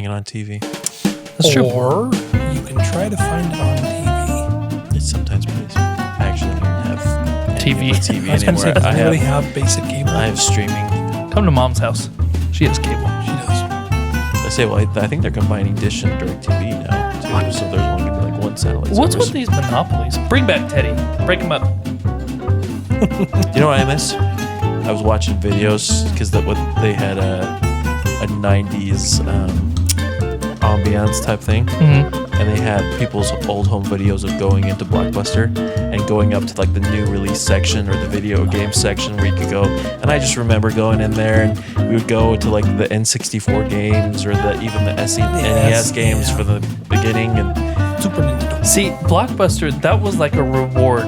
it on TV. That's true. Or you can try to find it on TV. It sometimes plays. I actually don't have TV. TV I was going to say, anymore. does anybody have basic cable? I have streaming. Come to Mom's house. She has cable. She does. I say, well, I think they're combining Dish and DirecTV now, too. So there's only going to be like one satellite What's service. with these monopolies? Bring back Teddy. Break him up. You know what I miss? I was watching videos because they had a 90s ambiance type thing. Mm-hmm. And they had people's old home videos of going into Blockbuster and going up to like the new release section or the video game section where you could go. And I just remember going in there and we would go to like the N64 games or even the NES games for the beginning and Super Nintendo. See, Blockbuster, that was like a reward.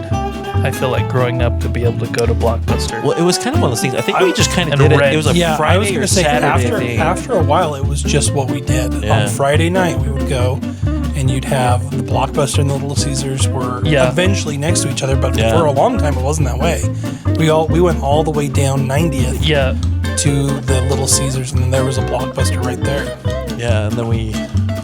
I feel like growing up to be able to go to Blockbuster. well, it was kind of one of those things. I think we just kind of and did it. Red. It was a Yeah, I was Friday going or to say Saturday thing. after a while, it was just what we did. Yeah. On Friday night, we would go, and you'd have the Blockbuster and the Little Caesars were eventually next to each other, but for a long time it wasn't that way. We went all the way down 90th to the Little Caesars, and then there was a Blockbuster right there. Yeah, and then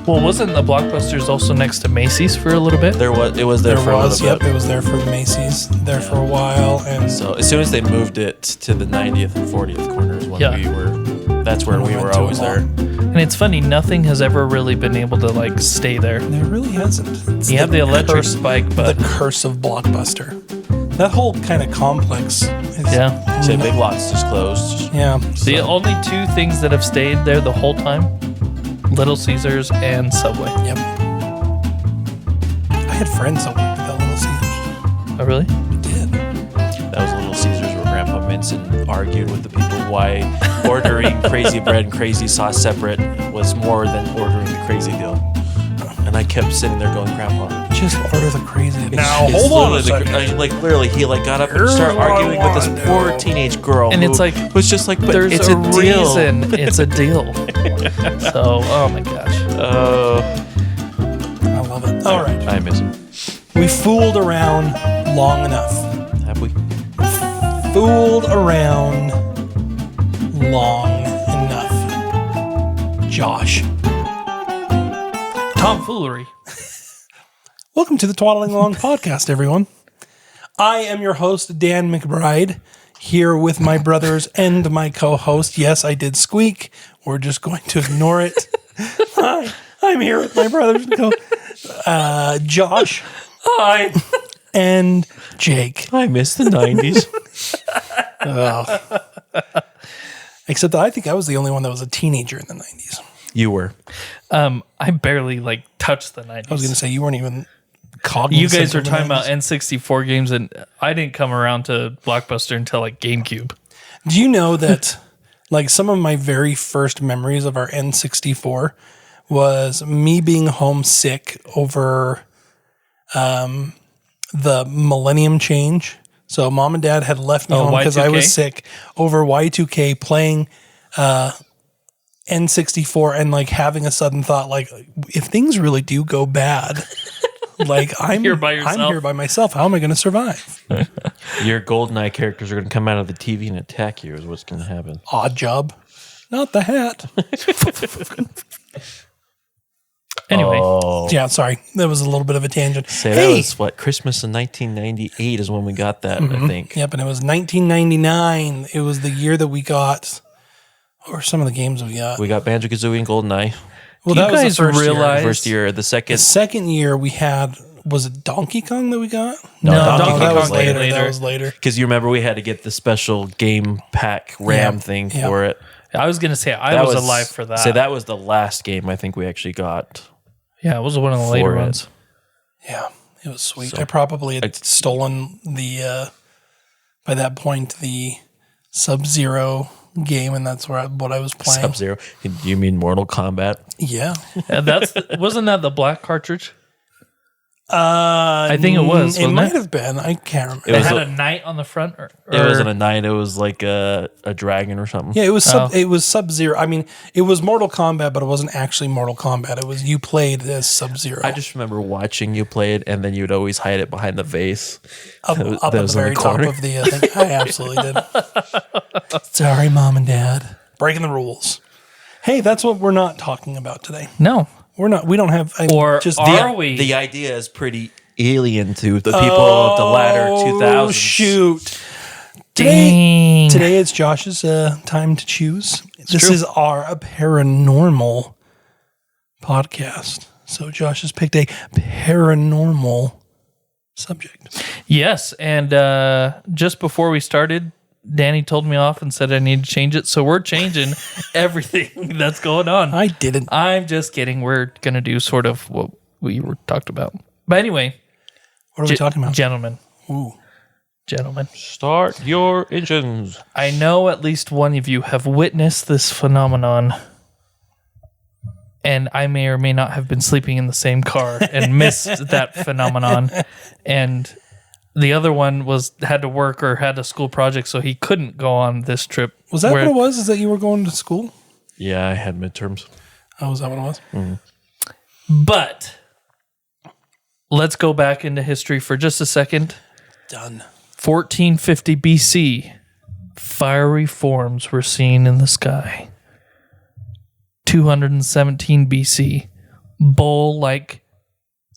Well, wasn't the Blockbusters also next to Macy's for a little bit? it was there for a little bit. Yep, it was there for Macy's there for a while, and So as soon as they moved it to the 90th and 40th corners when that's where we were always there. And it's funny, nothing has ever really been able to like stay there. it really hasn't. It's You have the electric curse- spike, but the curse of Blockbuster. That whole kind of complex is So Big Lots just closed. yeah. the only two things that have stayed there the whole time, Little Caesars and Subway. Yep. I had friends that worked at that Little Caesars. Oh, really? I did. That was Little Caesars where Grandpa Minson argued with the people why ordering crazy bread and crazy sauce separate was more than ordering the crazy deal. And I kept sitting there going, Grandpa, Just order the crazy. Now, it's hold on a literally second. Literally, he got up and started arguing with this poor teenage girl. And it's like, was just like, but there's it's a deal. reason it's a deal. So, oh my gosh. I love it. All right. I miss him. We fooled around long enough. Have we? Fooled around long enough. Josh. Tomfoolery. Welcome to the Twaddling Along podcast, everyone. I am your host, Dan McBride, here with my brothers and my co-host. Yes, I did squeak. We're just going to ignore it. Hi, I'm here with my brothers and Josh. Hi. And Jake. I miss the 90s. Except that I think I was the only one that was a teenager in the 90s. You were. I barely touched the 90s. I was going to say, you weren't even cognizant. You guys are of the talking 90s. about N64 games, and I didn't come around to Blockbuster until GameCube. Do you know that some of my very first memories of our N64 was me being homesick over the millennium change? So mom and dad had left me home because I was Y2K? sick over Y2K playing N64 and having a sudden thought if things really do go bad, I'm Here by yourself. I'm here by myself. How am I going to survive? Your GoldenEye characters are going to come out of the TV and attack you is what's going to happen. Odd job. Not the hat. Anyway, Yeah, sorry. That was a little bit of a tangent. That was what, Christmas in 1998 is when we got that, I think. Yep, and it was 1999. It was the year that we got, or some of the games we got. We got Banjo-Kazooie and GoldenEye. Well, do that you was guys the first realize? First year. The year. second. The second year we had, was it Donkey Kong that we got? No, Donkey that Kong was later. later. That was later. Because you remember we had to get the special game pack RAM thing for it. I was going to say I was alive for that. So that was the last game I think we actually got. Yeah, it was one of the later For it. ones. Yeah, it was sweet. So- I probably had stolen the, by that point, the Sub-Zero game, and that's what I was playing. Sub-Zero. You mean Mortal Kombat? Yeah. And wasn't that the black cartridge? I think it was, It wasn't might it? have been. I can't remember. It was had a- a knight on the front? Or It wasn't a knight. It was like a dragon or something. Yeah, it was Sub-Zero. I mean, it was Mortal Kombat, but it wasn't actually Mortal Kombat. It was you played as Sub-Zero. I just remember watching you play it, and then you'd always hide it behind the vase. up that at the was in the very top corner. of the thing. I absolutely did. Sorry, Mom and Dad. Breaking the rules. Hey, that's what we're not talking about today. No. We're not. We don't have. Or just are we? The idea is pretty alien to the people of the latter 2000s. Shoot. Dang. Today it's Josh's time to choose. This true. is our paranormal podcast. So Josh has picked a paranormal subject. Yes, and just before we started, Danny told me off and said I need to change it. So we're changing everything that's going on. I didn't. I'm just kidding. We're going to do sort of what we were talked about. But anyway. What are we talking about? Gentlemen. Ooh. Gentlemen. Start your engines. I know at least one of you have witnessed this phenomenon. And I may or may not have been sleeping in the same car and missed that phenomenon. And the other one had to work or had a school project, so he couldn't go on this trip. Was that what it was? Is that you were going to school? Yeah, I had midterms. Oh, was that what it was? Mm-hmm. But let's go back into history for just a second. Done. 1450 BC, fiery forms were seen in the sky. 217 BC, bowl-like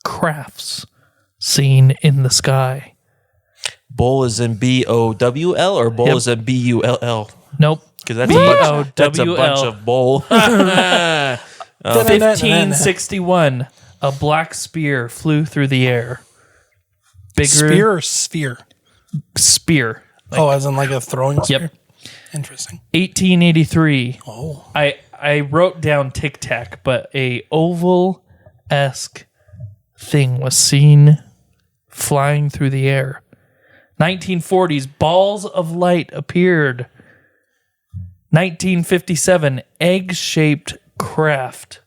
crafts seen in the sky. Bowl is in BOWL or bowl is in BULL? Nope. Because that's a bunch of bowl. 1561, a black spear flew through the air. Bigger Spear or sphere? spear. As in like a throwing spear? Yep. Interesting. 1883. Oh. I wrote down Tic Tac, but a oval-esque thing was seen flying through the air. 1940s, balls of light appeared. 1957, egg-shaped craft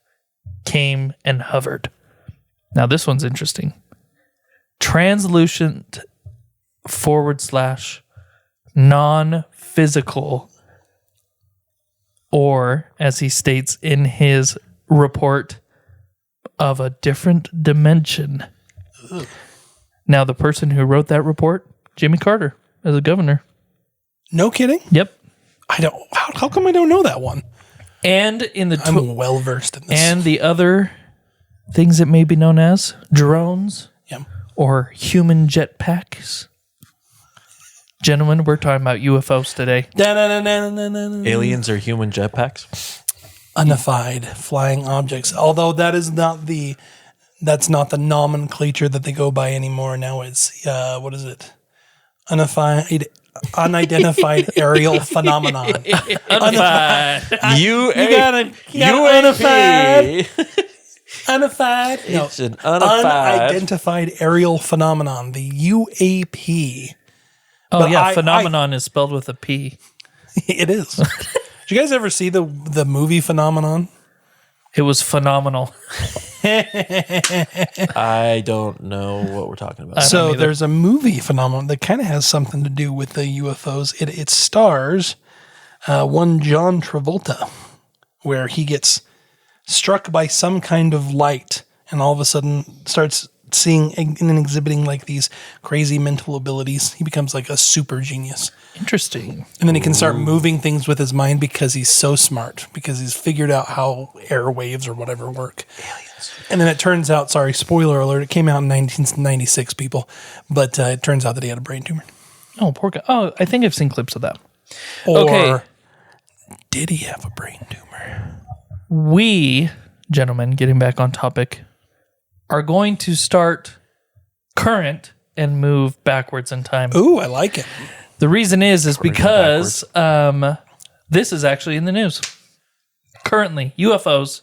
came and hovered. Now this one's interesting. Translucent / non-physical, or as he states in his report, of a different dimension. Ugh. Now the person who wrote that report, Jimmy Carter, as a governor. No kidding? Yep. I don't. How come I don't know that one? And in the I'm well versed in this. and the other things that may be known as drones, yeah. or human jetpacks. Gentlemen, we're talking about UFOs today. Aliens or human jetpacks? Unified flying objects. Although that's not the nomenclature that they go by anymore. Now it's what is it? Unidentified aerial phenomenon. Unified. UAPS. Unified. No, It's an unified. unidentified aerial phenomenon. The UAP. Oh, But yeah. Phenomenon is spelled with a P. It is. Did you guys ever see the movie Phenomenon? It was phenomenal. I don't know what we're talking about. So there's a movie Phenomenon that kind of has something to do with the UFOs. It stars one John Travolta, where he gets struck by some kind of light and all of a sudden starts seeing and exhibiting like these crazy mental abilities. He becomes like a super genius. Interesting. And then he can start moving things with his mind because he's so smart, because he's figured out how airwaves or whatever work. Aliens. And then it turns out, sorry, spoiler alert, it came out in 1996, people, but it turns out that he had a brain tumor. Oh, poor guy. Oh, I think I've seen clips of that. Or Okay. did he have a brain tumor? We, gentlemen, getting back on topic, are going to start current and move backwards in time. Ooh, I like it. The reason is because this is actually in the news. Currently, UFOs.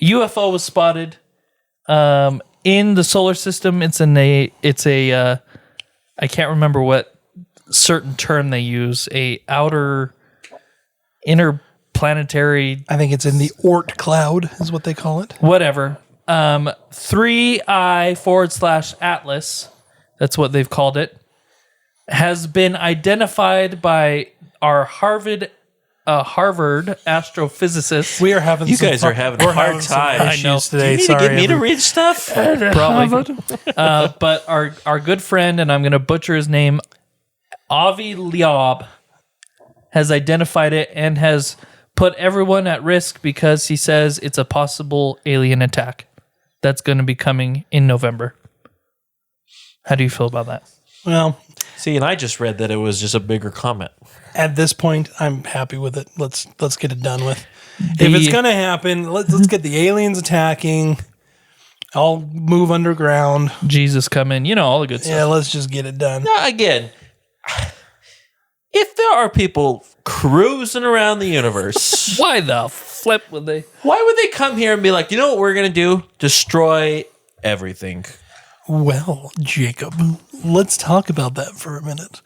UFO was spotted in the solar system. It's I can't remember what certain term they use. Interplanetary. I think it's in the Oort cloud is what they call it. Whatever. 3I / Atlas. That's what they've called it. Has been identified by our Harvard astrophysicists. We are having You guys are having a hard time. I know. Today. You need to get me to read stuff? Probably. But our good friend, and I'm going to butcher his name, Avi Liab, has identified it and has put everyone at risk because he says it's a possible alien attack that's going to be coming in November. How do you feel about that? Well, See, and I just read that it was just a bigger comment. at this point, I'm happy with it. Let's get it done with. If it's gonna happen, let's get the aliens attacking. I'll move underground. Jesus come in, all the good stuff. Yeah, let's just get it done. Now, again, if there are people cruising around the universe, Why the flip would they? why would they come here and be like, you know what we're going to do? Destroy everything. Well, Jacob, let's talk about that for a minute.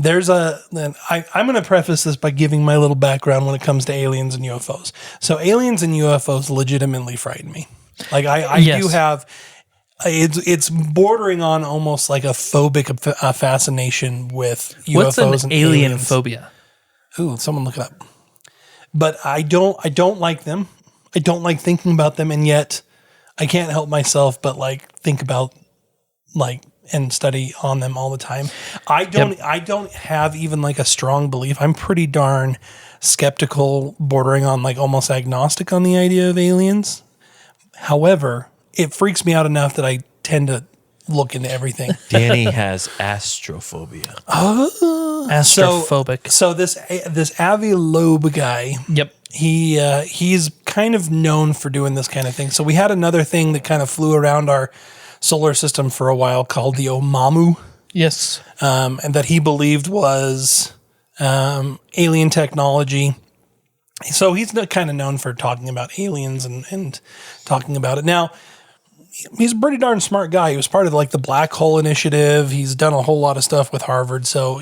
I'm going to preface this by giving my little background when it comes to aliens and UFOs. So aliens and UFOs legitimately frighten me. Like I Yes. do have, it's bordering on almost like a phobic fascination with UFOs What's an and alien aliens. phobia? Ooh, someone look it up. But I don't like them. I don't like thinking about them, and yet I can't help myself but like think about and study on them all the time. I don't have even like a strong belief. I'm pretty darn skeptical, bordering on like almost agnostic on the idea of aliens. However, it freaks me out enough that I tend to look into everything. Danny has astrophobia. Astrophobic. So this Avi Loeb guy, Yep. he's kind of known for doing this kind of thing. So we had another thing that kind of flew around our solar system for a while called the Oumuamua, Yes. and that he believed was alien technology. So he's kind of known for talking about aliens and talking about it. Now, he's a pretty darn smart guy. He was part of like the Black Hole Initiative. He's done a whole lot of stuff with Harvard. So,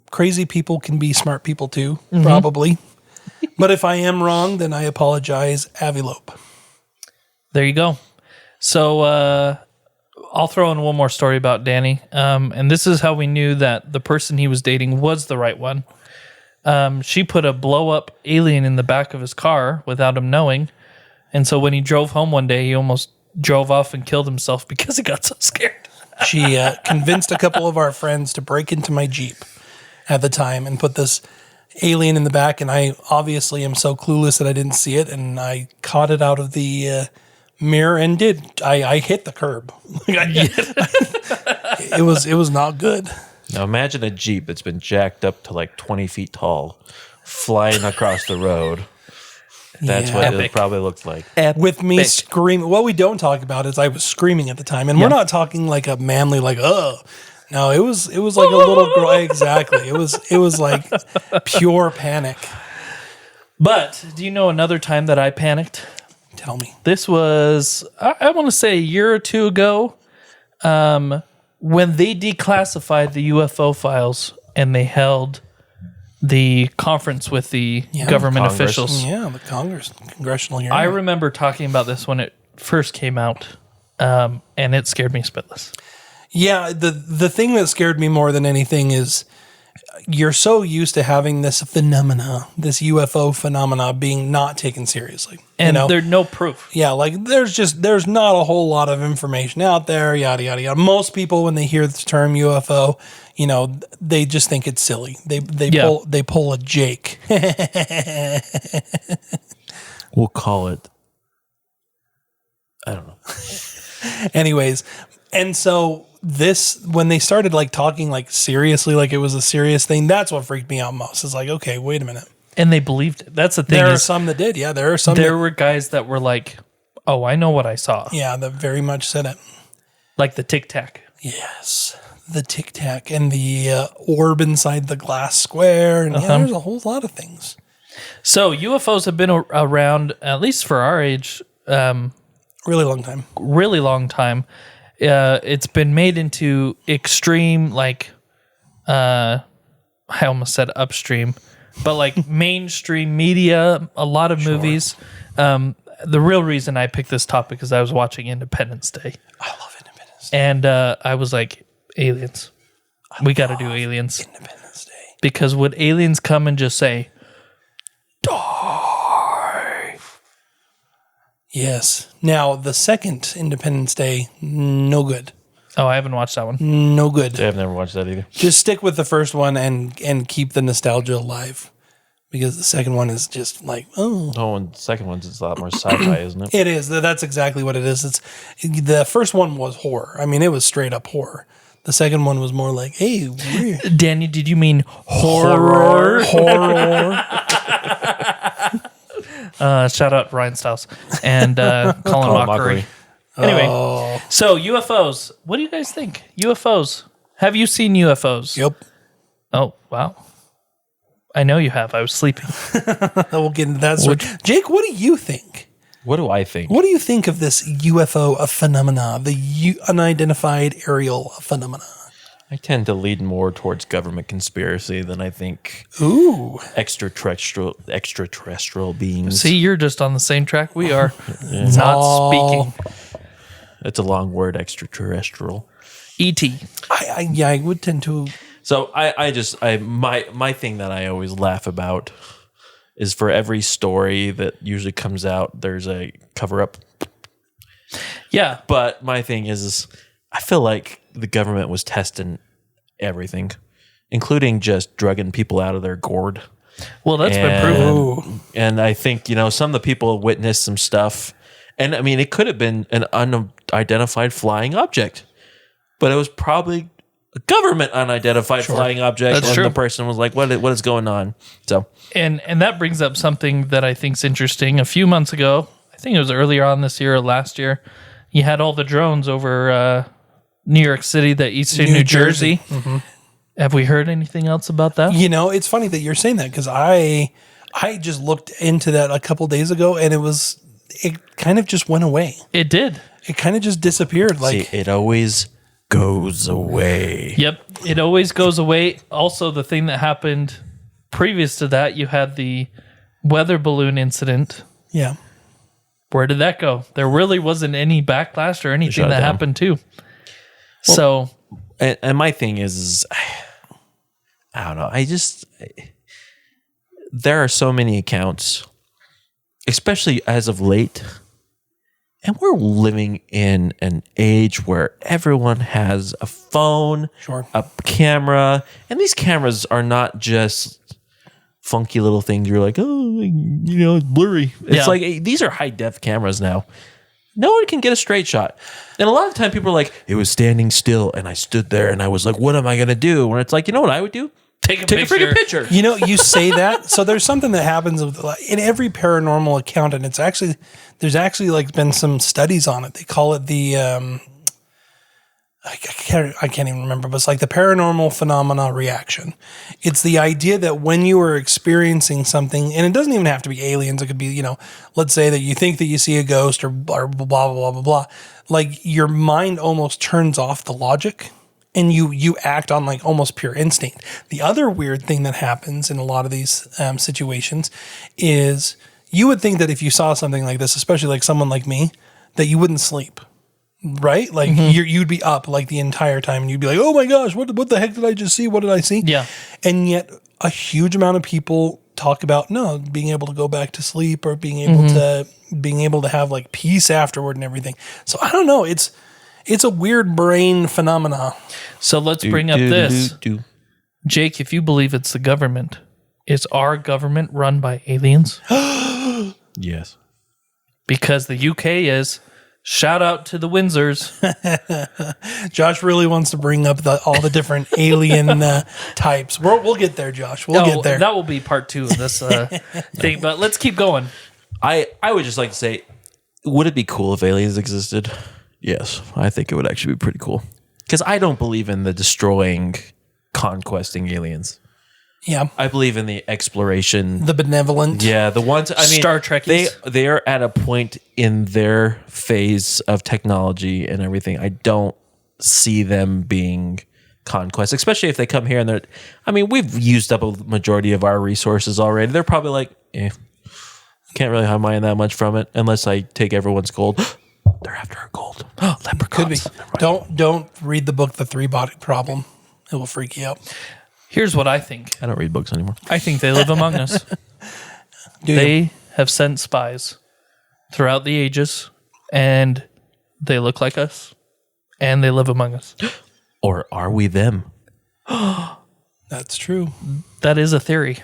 crazy people can be smart people too, probably. But if I am wrong, then I apologize, Avi Loeb. There you go. So I'll throw in one more story about Danny. And this is how we knew that the person he was dating was the right one. She put a blow-up alien in the back of his car without him knowing. And so when he drove home one day, he almost drove off and killed himself because he got so scared. She convinced a couple of our friends to break into my Jeep at the time and put this alien in the back. And I obviously am so clueless that I didn't see it. And I caught it out of the mirror and I hit the curb. It was not good. Now imagine a Jeep that's been jacked up to like 20 feet tall, flying across the road. That's Yeah. what Epic. it probably looked like. With me screaming. What we don't talk about is I was screaming at the time. And we're not talking like a manly, like, oh. No, it was like a little girl. Exactly. It was like pure panic. But do you know another time that I panicked? Tell me. This was, I want to say a year or two ago, when they declassified the UFO files and they held the conference with the government Congress. officials. Yeah, the congressional hearing. I remember talking about this when it first came out, and it scared me spitless. Yeah, the thing that scared me more than anything is you're so used to having this phenomena, this UFO phenomena being not taken seriously. And there's no proof. Yeah, like there's not a whole lot of information out there, yada yada yada. Most people when they hear the term UFO, they just think it's silly. They pull a Jake. We'll call it, I don't know. Anyways, and so when they started like talking like seriously, like it was a serious thing, that's what freaked me out most. It's like, okay, wait a minute. And they believed it. That's the thing. There are some that did. Yeah, there are some. There were guys that were like, oh, I know what I saw. Yeah, that very much said it. Like the Tic Tac. Yes, the Tic Tac and the orb inside the glass square, and there's a whole lot of things. So UFOs have been around, at least for our age, Really long time. really long time. It's been made into extreme, like, I almost said upstream, but like mainstream media, a lot of movies. The real reason I picked this topic is I was watching Independence Day. I love Independence Day. And I was like, aliens. We got to do aliens. Independence Day. Because would aliens come and just say, Yes. Now the second Independence Day, no good. oh, I haven't watched that one. No good. I've never watched that either. Just stick with the first one and keep the nostalgia alive. because the second one is just like, oh. Oh, and the second one's just a lot more sci-fi, isn't it? It is. That's exactly what it is. The first one was horror. I mean, it was straight up horror. The second one was more like, hey, weird. Danny, did you mean horror? Horror. Shout out Ryan Stiles and Colin Mockery. Anyway, so UFOs. What do you guys think? UFOs. Have you seen UFOs? Yep. Oh, wow. I know you have. I was sleeping. We'll get into that story. Jake, what do you think? What do I think? What do you think of this UFO phenomena, the unidentified aerial phenomena? I tend to lean more towards government conspiracy than I think Ooh. extraterrestrial beings. See, you're just on the same track we are. It's Not all- speaking. It's a long word, extraterrestrial. E.T. I would tend to. So my thing that I always laugh about is for every story that usually comes out, there's a cover up. Yeah. But my thing is I feel like the government was testing everything, including just drugging people out of their gourd. Well, that's been proven. And I think, some of the people witnessed some stuff. And I mean, it could have been an unidentified flying object, but it was probably a government unidentified flying object. That's and true. the person was like, what is going on? So, And that brings up something that I think is interesting. A few months ago, I think it was earlier on this year or last year, you had all the drones over New York City, the eastern New Jersey. Mm-hmm. Have we heard anything else about that? It's funny that you're saying that because I just looked into that a couple days ago and it kind of just went away. It did. It kind of just disappeared. Like see, it always goes away. Yep. It always goes away. Also, the thing that happened previous to that, you had the weather balloon incident. yeah. Where did that go? There really wasn't any backlash or anything shut it that down. happened too. So And my thing is, I don't know. There are so many accounts, especially as of late. And we're living in an age where everyone has a phone, Sure. a camera, and these cameras are not just funky little things. You're like, oh, it's blurry. It's Yeah. like these are high def cameras now. No one can get a straight shot. And a lot of time people are like, it was standing still and I stood there and I was like, what am I going to do? When it's like, you know what I would do? take a Take a freaking picture. You say that. So there's something that happens in every paranormal account, and there's actually like been some studies on it. They call it the I can't even remember, but it's like the paranormal phenomena reaction. It's the idea that when you are experiencing something, and it doesn't even have to be aliens. It could be, let's say that you think that you see a ghost or blah, blah, blah, blah, blah, blah. Like your mind almost turns off the logic and you act on like almost pure instinct. The other weird thing that happens in a lot of these situations is you would think that if you saw something like this, especially like someone like me, that you wouldn't sleep. Right? Like you'd be up like the entire time and you'd be like, oh my gosh, what the heck did I just see? What did I see? Yeah. And yet a huge amount of people talk about being able to go back to sleep or being able to have like peace afterward and everything. So I don't know. It's a weird brain phenomena. So let's bring up this. Jake, if you believe it's the government, is our government run by aliens? Yes. Because the UK is. Shout out to the Windsors. Josh really wants to bring up all the different alien types. We'll get there, Josh. We'll get there. That will be part 2 of this thing, but let's keep going. I would just like to say, would it be cool if aliens existed? Yes, I think it would actually be pretty cool. Because I don't believe in the destroying, conquesting aliens. Yeah. I believe in the exploration. The benevolent. Yeah, the ones, I mean, Star Trekkies. they are at a point in their phase of technology and everything. I don't see them being conquest, especially if they come here and we've used up a majority of our resources already. They're probably like, can't really mine that much from it unless I take everyone's gold. They're after our gold. Could be. Don't read the book, The 3-Body Problem. It will freak you out. Here's what I think. I don't read books anymore. I think they live among us. They have sent spies throughout the ages, and they look like us, and they live among us. Or are we them? That's true. That is a theory.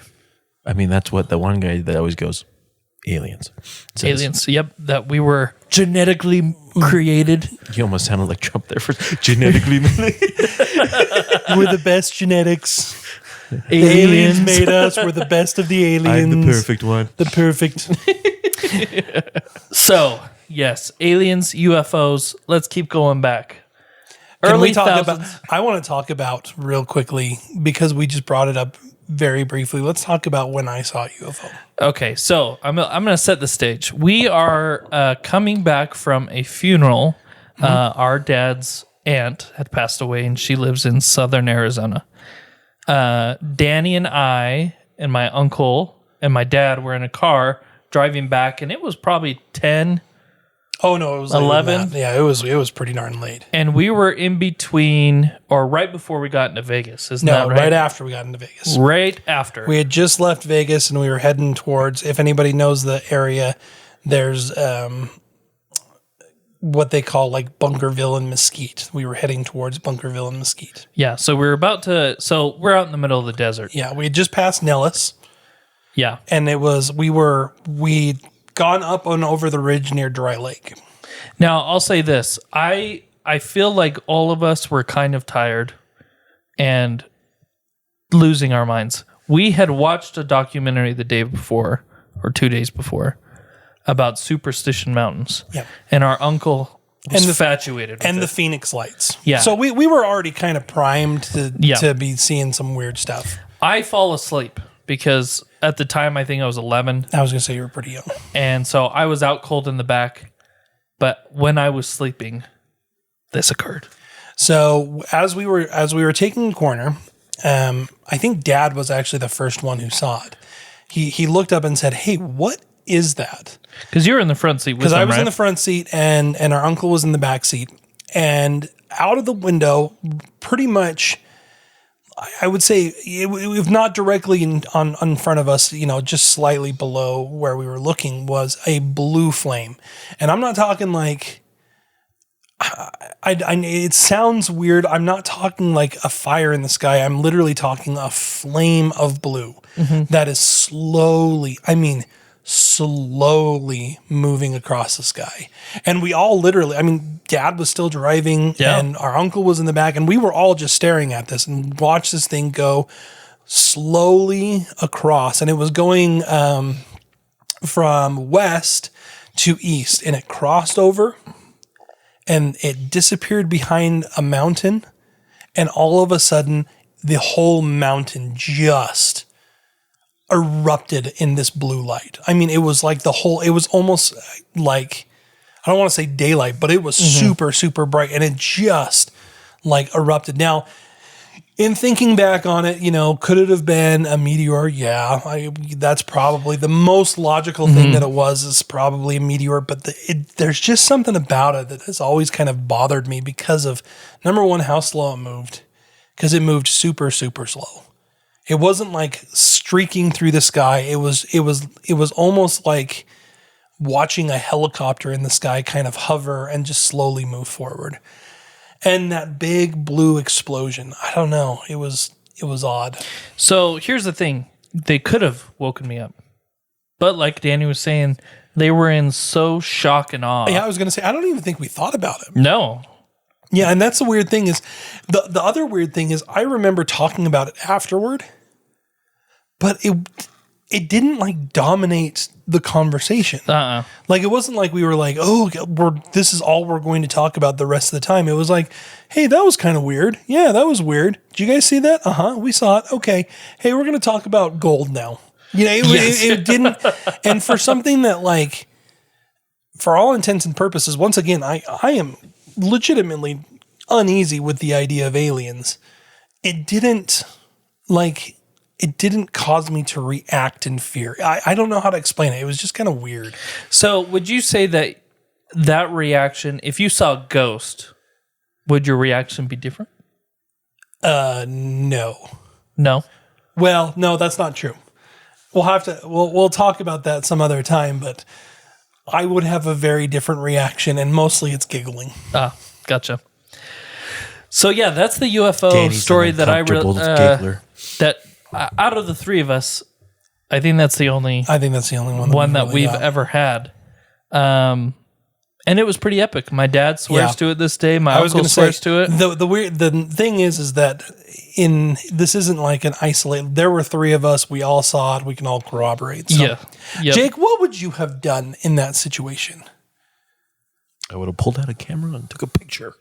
I mean, that's what the one guy that always goes, aliens. says. Aliens. Yep. That we were genetically created. You almost sounded like Trump there for genetically. We're the best genetics. Aliens. The aliens made us. We're the best of the aliens. I'm the perfect one. The perfect. So, yes, aliens, UFOs. Let's keep going back. Can we talk thousands. about? I want to talk about real quickly because we just brought it up very briefly. Let's talk about when I saw a UFO. Okay, so I'm going to set the stage. We are coming back from a funeral. Our dad's aunt had passed away, and she lives in southern Arizona. Danny and I and my uncle and my dad were in a car driving back, and it was probably 10. Oh no, it was 11? Yeah, it was pretty darn late. And we were in between, or right before we got into Vegas. Isn't that No, right? right after we got into Vegas. Right after. We had just left Vegas and we were heading towards, if anybody knows the area, there's what they call like Bunkerville and Mesquite. We were heading towards Bunkerville and Mesquite. Yeah, so we're we're out in the middle of the desert. Yeah, we had just passed Nellis Yeah. and we'd gone up and over the ridge near Dry Lake. Now, I'll say this. I feel like all of us were kind of tired and losing our minds. We had watched a documentary the day before or 2 days before about Superstition Mountains. Yeah. And our uncle was infatuated with And it. the Phoenix Lights. Yeah. So we were already kind of primed Yeah. to be seeing some weird stuff. I fall asleep because at the time I think I was 11. I was going to say you were pretty young. And so I was out cold in the back. But when I was sleeping, this occurred. So as we were taking a corner, I think Dad was actually the first one who saw it. He looked up and said, "Hey, what is that?" Because you were in the front seat with Because him, I was right? in the front seat and our uncle was in the back seat. And out of the window, pretty much, I would say, if not directly in front of us, just slightly below where we were looking, was a blue flame. And I'm not talking like, it sounds weird. I'm not talking like a fire in the sky. I'm literally talking a flame of blue that is slowly moving across the sky. And we all literally, Dad was still driving and our uncle was in the back and we were all just staring at this and watched this thing go slowly across. And it was going from west to east and it crossed over and it disappeared behind a mountain. And all of a sudden the whole mountain just erupted in this blue light. It was like it was almost like, I don't want to say daylight, but it was super, super bright and it just like erupted. Now, in thinking back on it, could it have been a meteor? Yeah, that's probably the most logical thing that it was is probably a meteor, but there's just something about it that has always kind of bothered me because of, number one, how slow it moved, because it moved super, super slow. It wasn't like streaking through the sky. It was almost like watching a helicopter in the sky kind of hover and just slowly move forward. And that big blue explosion, I don't know. It was odd. So here's the thing. They could have woken me up. But like Danny was saying, they were in so shock and awe. Yeah, I was going to say, I don't even think we thought about it. No. Yeah, and that's the weird thing is, the other weird thing is I remember talking about it afterward, but it didn't like dominate the conversation. Like it wasn't like we were like, oh, this is all we're going to talk about the rest of the time. It was like, hey, that was kind of weird. Yeah, that was weird. Did you guys see that? We saw it. Okay. Hey, we're going to talk about gold now. It didn't. And for something that like, for all intents and purposes, once again, I am legitimately uneasy with the idea of aliens. It didn't cause me to react in fear. I don't know how to explain it. It was just kind of weird. So would you say that reaction, if you saw a ghost, would your reaction be different? No. No? Well, no, that's not true. We'll talk about that some other time, but I would have a very different reaction, and mostly it's giggling. Gotcha. So yeah, that's the UFO Danny's story that I uncomfortable giggler. that out of the three of us, I think that's the only one that we've ever had. And it was pretty epic. My dad swears to it this day. My uncle swears to it. The thing is that this isn't like an isolated. There were 3 of us. We all saw it. We can all corroborate. So. Yeah. Yep. Jake, what would you have done in that situation? I would have pulled out a camera and took a picture.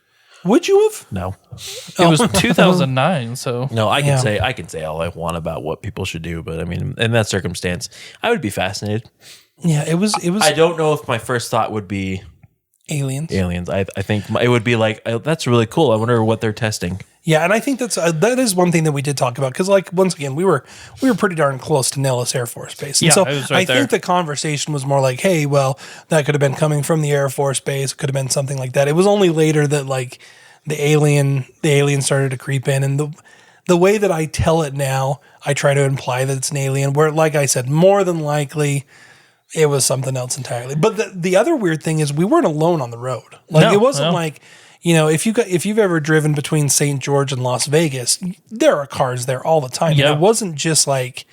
Would you have? No. It was 2009, so No, I can say all I want about what people should do, but I mean, in that circumstance, I would be fascinated. Yeah, it was. I don't know if my first thought would be aliens. I think it would be like, that's really cool. I wonder what they're testing. Yeah, and I think that is one thing that we did talk about because, like, once again, we were pretty darn close to Nellis Air Force Base, and so it was right there. think the conversation was more like, hey, well, that could have been coming from the Air Force Base, it could have been something like that. It was only later that like the alien started to creep in, and the way that I tell it now, I try to imply that it's an alien. Where, like I said, more than likely, it was something else entirely. But the other weird thing is we weren't alone on the road. Like it wasn't like. You know, if you've ever driven between St. George and Las Vegas, there are cars there all the time. Yeah. And it wasn't just like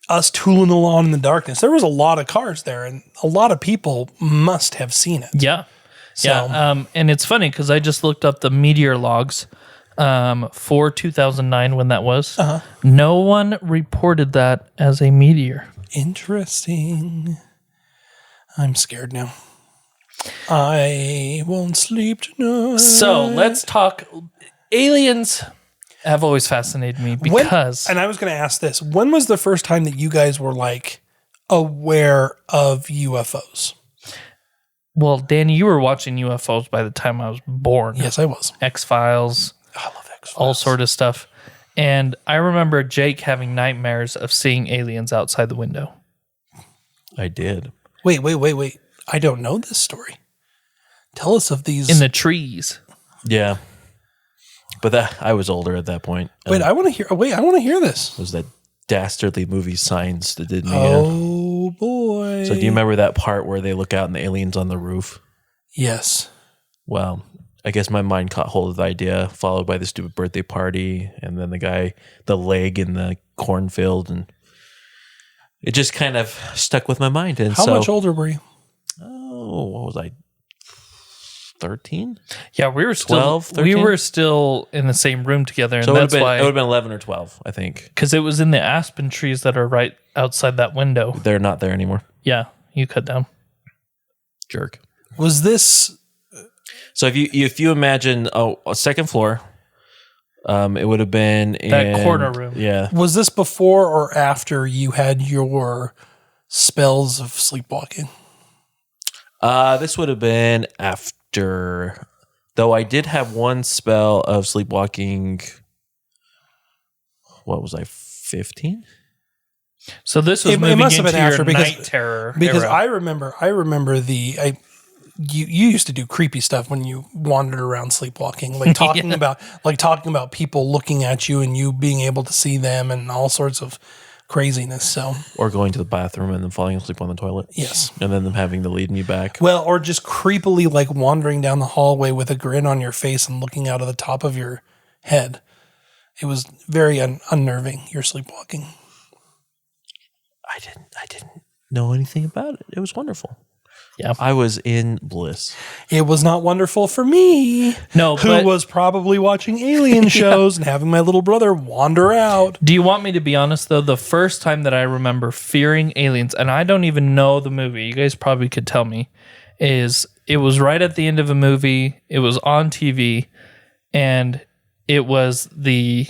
us tooling along in the darkness. There was a lot of cars there, and a lot of people must have seen it. Yeah. So, yeah. And it's funny because I just looked up the meteor logs for 2009 when that was. No one reported that as a meteor. Interesting. I'm scared now. I won't sleep tonight. So let's talk. Aliens have always fascinated me because. And I was going to ask this: when was the first time that you guys were like aware of UFOs? Well, Danny, you were watching UFOs by the time I was born. Yes, I was. X-Files. I love X-Files. All sort of stuff. And I remember Jake having nightmares of seeing aliens outside the window. I did. Wait. I don't know this story. Tell us of these. In the trees. Yeah. But I was older at that point. I want to hear this. It was that dastardly movie Signs that did me Oh, boy. So do you remember that part where they look out and the aliens on the roof? Yes. Well, I guess my mind caught hold of the idea, followed by the stupid birthday party, and then the leg in the cornfield, and it just kind of stuck with my mind. And How much older were you? Oh, what was I? 13? Yeah, we were still 12, 13? we were still in the same room together, and So that's why it would have been 11 or 12, I think. because it was in the aspen trees that are right outside that window. They're not there anymore. Yeah, you cut down. Jerk. Was this? So if you imagine a second floor, it would have been That corner room. Yeah. Was this before or after you had your spells of sleepwalking? This would have been after, though I did have one spell of sleepwalking. What was I, 15? So this was It moving must have into been your after night terror because era. I remember you used to do creepy stuff when you wandered around sleepwalking, like talking about people looking at you and you being able to see them and all sorts of craziness. So, Or going to the bathroom and then falling asleep on the toilet. yes. And then them having to lead me back. Well, or just creepily like wandering down the hallway with a grin on your face and looking out of the top of your head. It was very unnerving, your sleepwalking. I didn't know anything about it. It was wonderful. Yeah. I was in bliss. It was not wonderful for me, No, who but was probably watching alien shows and having my little brother wander out. do you want me to be honest though? The first time that I remember fearing aliens, and I don't even know the movie, you guys probably could tell me, is it was right at the end of a movie. It was on TV, and it was the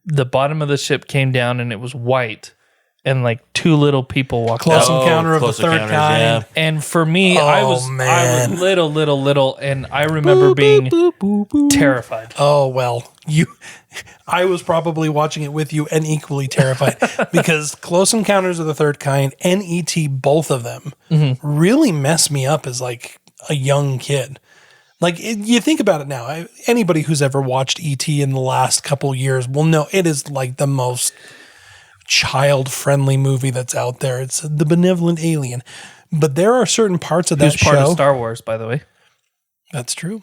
bottom of the ship came down and it was white. And like two little people walked Close out. Encounter of the Close Third Encounters, Kind. yeah. And for me, I was man. little, and I remember being terrified. Oh, well, I was probably watching it with you and equally terrified because Close Encounters of the Third Kind and E.T., both of them, really messed me up as like a young kid. Like you think about it now, anybody who's ever watched E.T. in the last couple years will know it is like the most child-friendly movie that's out there. It's the benevolent alien. But there are certain parts of that Who's part show. of Star Wars, by the way. That's true.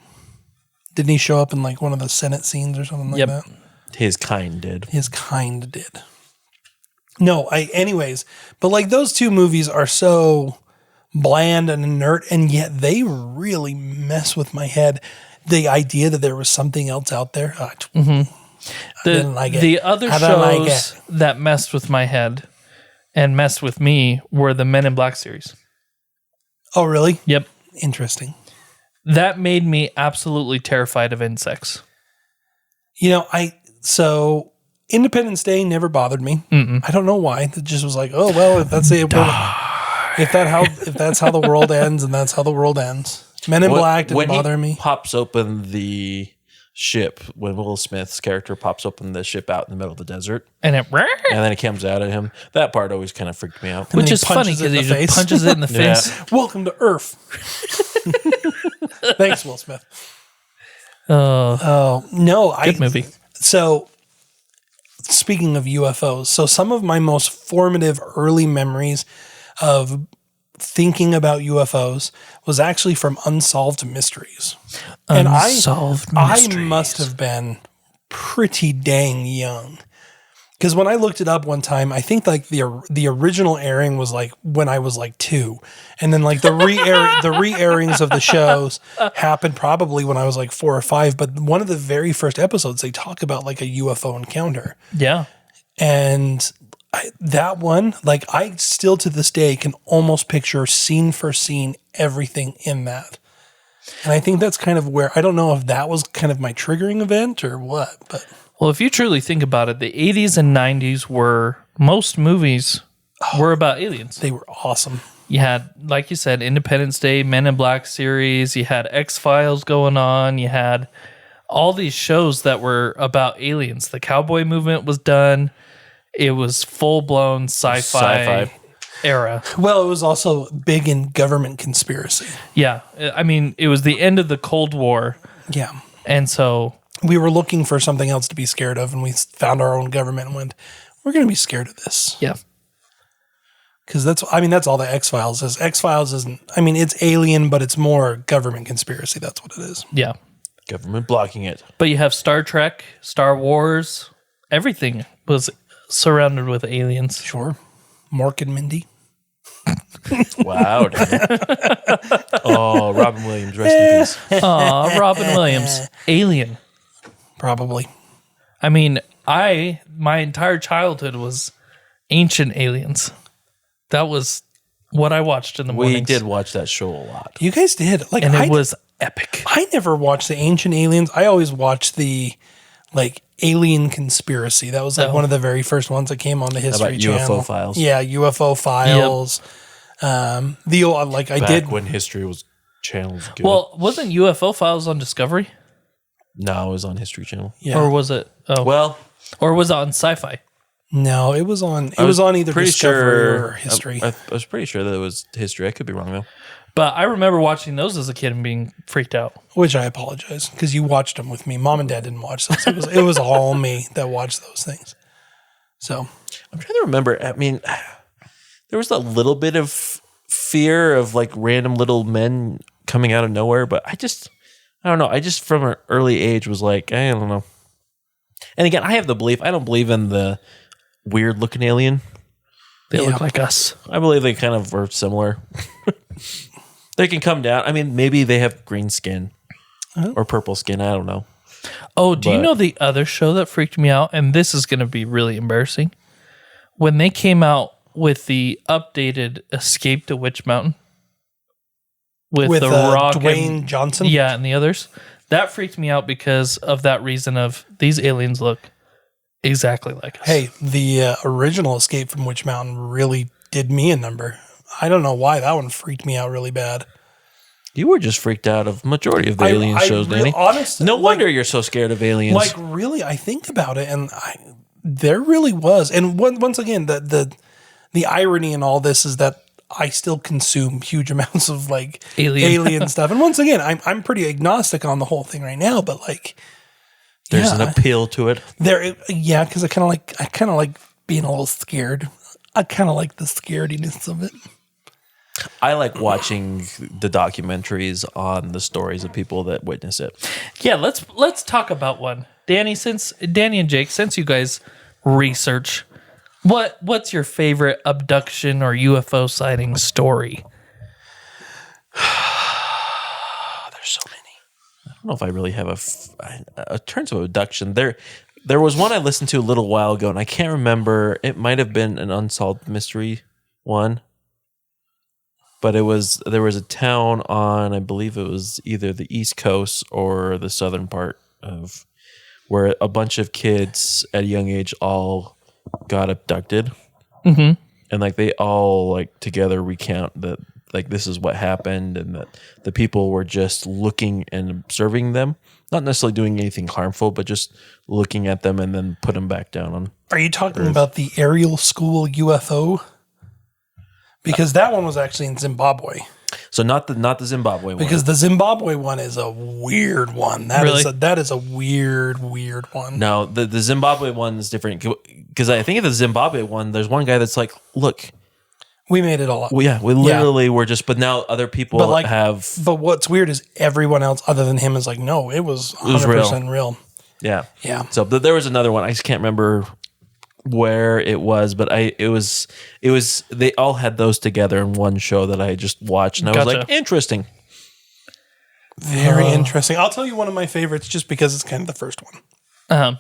Didn't he show up in like one of the Senate scenes or something like Yep. that? His kind did. His kind did. No, anyways, but like those two movies are so bland and inert, and yet they really mess with my head. The idea that there was something else out there. I didn't like it. The other I don't like shows it. that messed with my head and messed with me were the Men in Black series. Oh, really? Yep. Interesting. That made me absolutely terrified of insects. You know, so Independence Day never bothered me. I don't know why. It just was like, oh well, if that's it, if that's how the world ends, and that's how the world ends. Men in Black didn't bother me. Pops open the ship when Will Smith's character pops open the ship out in the middle of the desert, And it, and then it comes out at him. That part always kind of freaked me out. And which then is he funny punches it because in he the just face. punches it in the Yeah. face. Welcome to Earth. Thanks, Will Smith. Oh, Oh no, good movie. So, speaking of UFOs, so some of my most formative early memories of thinking about UFOs was actually from Unsolved Mysteries. And Unsolved I Mysteries. must have been pretty dang young. Because when I looked it up one time, I think like the original airing was like when I was like 2, and then like the re-airings of the shows happened probably when I was like 4 or 5. But one of the very first episodes, they talk about like a UFO encounter, Yeah. and that one, like I still to this day can almost picture scene for scene everything in that. And I think that's kind of where, I don't know if that was kind of my triggering event or what, but. Well, if you truly think about it, the 80s and 90s most movies were about aliens. They were awesome. You had, like you said, Independence Day, Men in Black series. You had X-Files going on. You had all these shows that were about aliens. The cowboy movement was done. It was full-blown sci-fi era. Well, it was also big in government conspiracy. Yeah. I mean, it was the end of the Cold War. Yeah. And so... We were looking for something else to be scared of, and we found our own government and went, we're going to be scared of this. Yeah. Because that's all the X-Files is. X-Files isn't, it's alien, but it's more government conspiracy. That's what it is. Yeah. Government blocking it. But you have Star Trek, Star Wars. Everything was surrounded with aliens. Sure. Mork and Mindy. Wow. Oh, Robin Williams, rest in peace. Aw, Robin Williams. Alien. Probably. I mean, my entire childhood was Ancient Aliens. That was what I watched in the mornings. We did watch that show a lot. You guys did. Like, And it was epic. I never watched the Ancient Aliens. I always watched the, like, Alien Conspiracy. That was, like, one of the very first ones that came on the History About Channel. UFO Files. Yeah, UFO Files. The old, like, I Back did. when history was channels good. Well, wasn't UFO Files on Discovery? No, it was on History Channel. Yeah. Or was it? Oh, Well, or was it on Sci-Fi? No, it was on. It was on either pretty Discovery sure or History. I was pretty sure that it was History. I could be wrong though. But I remember watching those as a kid and being freaked out. Which I apologize because you watched them with me. Mom and Dad didn't watch those. It was all me that watched those things. So I'm trying to remember. I mean, there was a little bit of fear of like random little men coming out of nowhere, but I don't know. I just from an early age was like, I don't know. And again, I have the belief. I don't believe in the weird looking alien. They look like us. I believe they kind of are similar. They can come down. I mean, maybe they have green skin or purple skin. I don't know. Oh, do you But- know the other show that freaked me out? And this is going to be really embarrassing. When they came out with the updated Escape to Witch Mountain with The Rock Dwayne Johnson. Yeah, and the others. That freaked me out because of that reason of these aliens look exactly like us. Hey, the original Escape from Witch Mountain really did me a number. I don't know why that one freaked me out really bad. You were just freaked out of majority of the alien shows, Danny. Honestly, No wonder you're so scared of aliens. Like really, I think about it, and there really was. And once again, the irony in all this is that I still consume huge amounts of like alien stuff. And once again, I'm pretty agnostic on the whole thing right now. But like, There's an appeal to it. Because I kind of like being a little scared. I kind of like the scarediness of it. I like watching the documentaries on the stories of people that witness it. Yeah, let's talk about one. Danny and Jake, since you guys research What's your favorite abduction or UFO sighting story? There's so many. I don't know if I really have a terms of abduction. There was one I listened to a little while ago, and I can't remember. It might have been an unsolved mystery one, but there was a town on, I believe it was either the East Coast or the southern part of, where a bunch of kids at a young age all got abducted, and like they all like together recount that like this is what happened, and that the people were just looking and observing them, not necessarily doing anything harmful, but just looking at them and then put them back down on. Are you talking about the aerial school UFO? Because that one was actually in Zimbabwe. So not the Zimbabwe one. Because the Zimbabwe one is a weird one. That is a weird one. No, the Zimbabwe one is different, because I think of the Zimbabwe one, there's one guy that's like, look, we made it all up. we literally were just, but now other people have. But what's weird is everyone else other than him is like, no, it was 100% real. Yeah. Yeah. So there was another one. I just can't remember where it was, but it was they all had those together in one show that I just watched, and I was like, interesting. Very interesting. I'll tell you one of my favorites just because it's kind of the first one.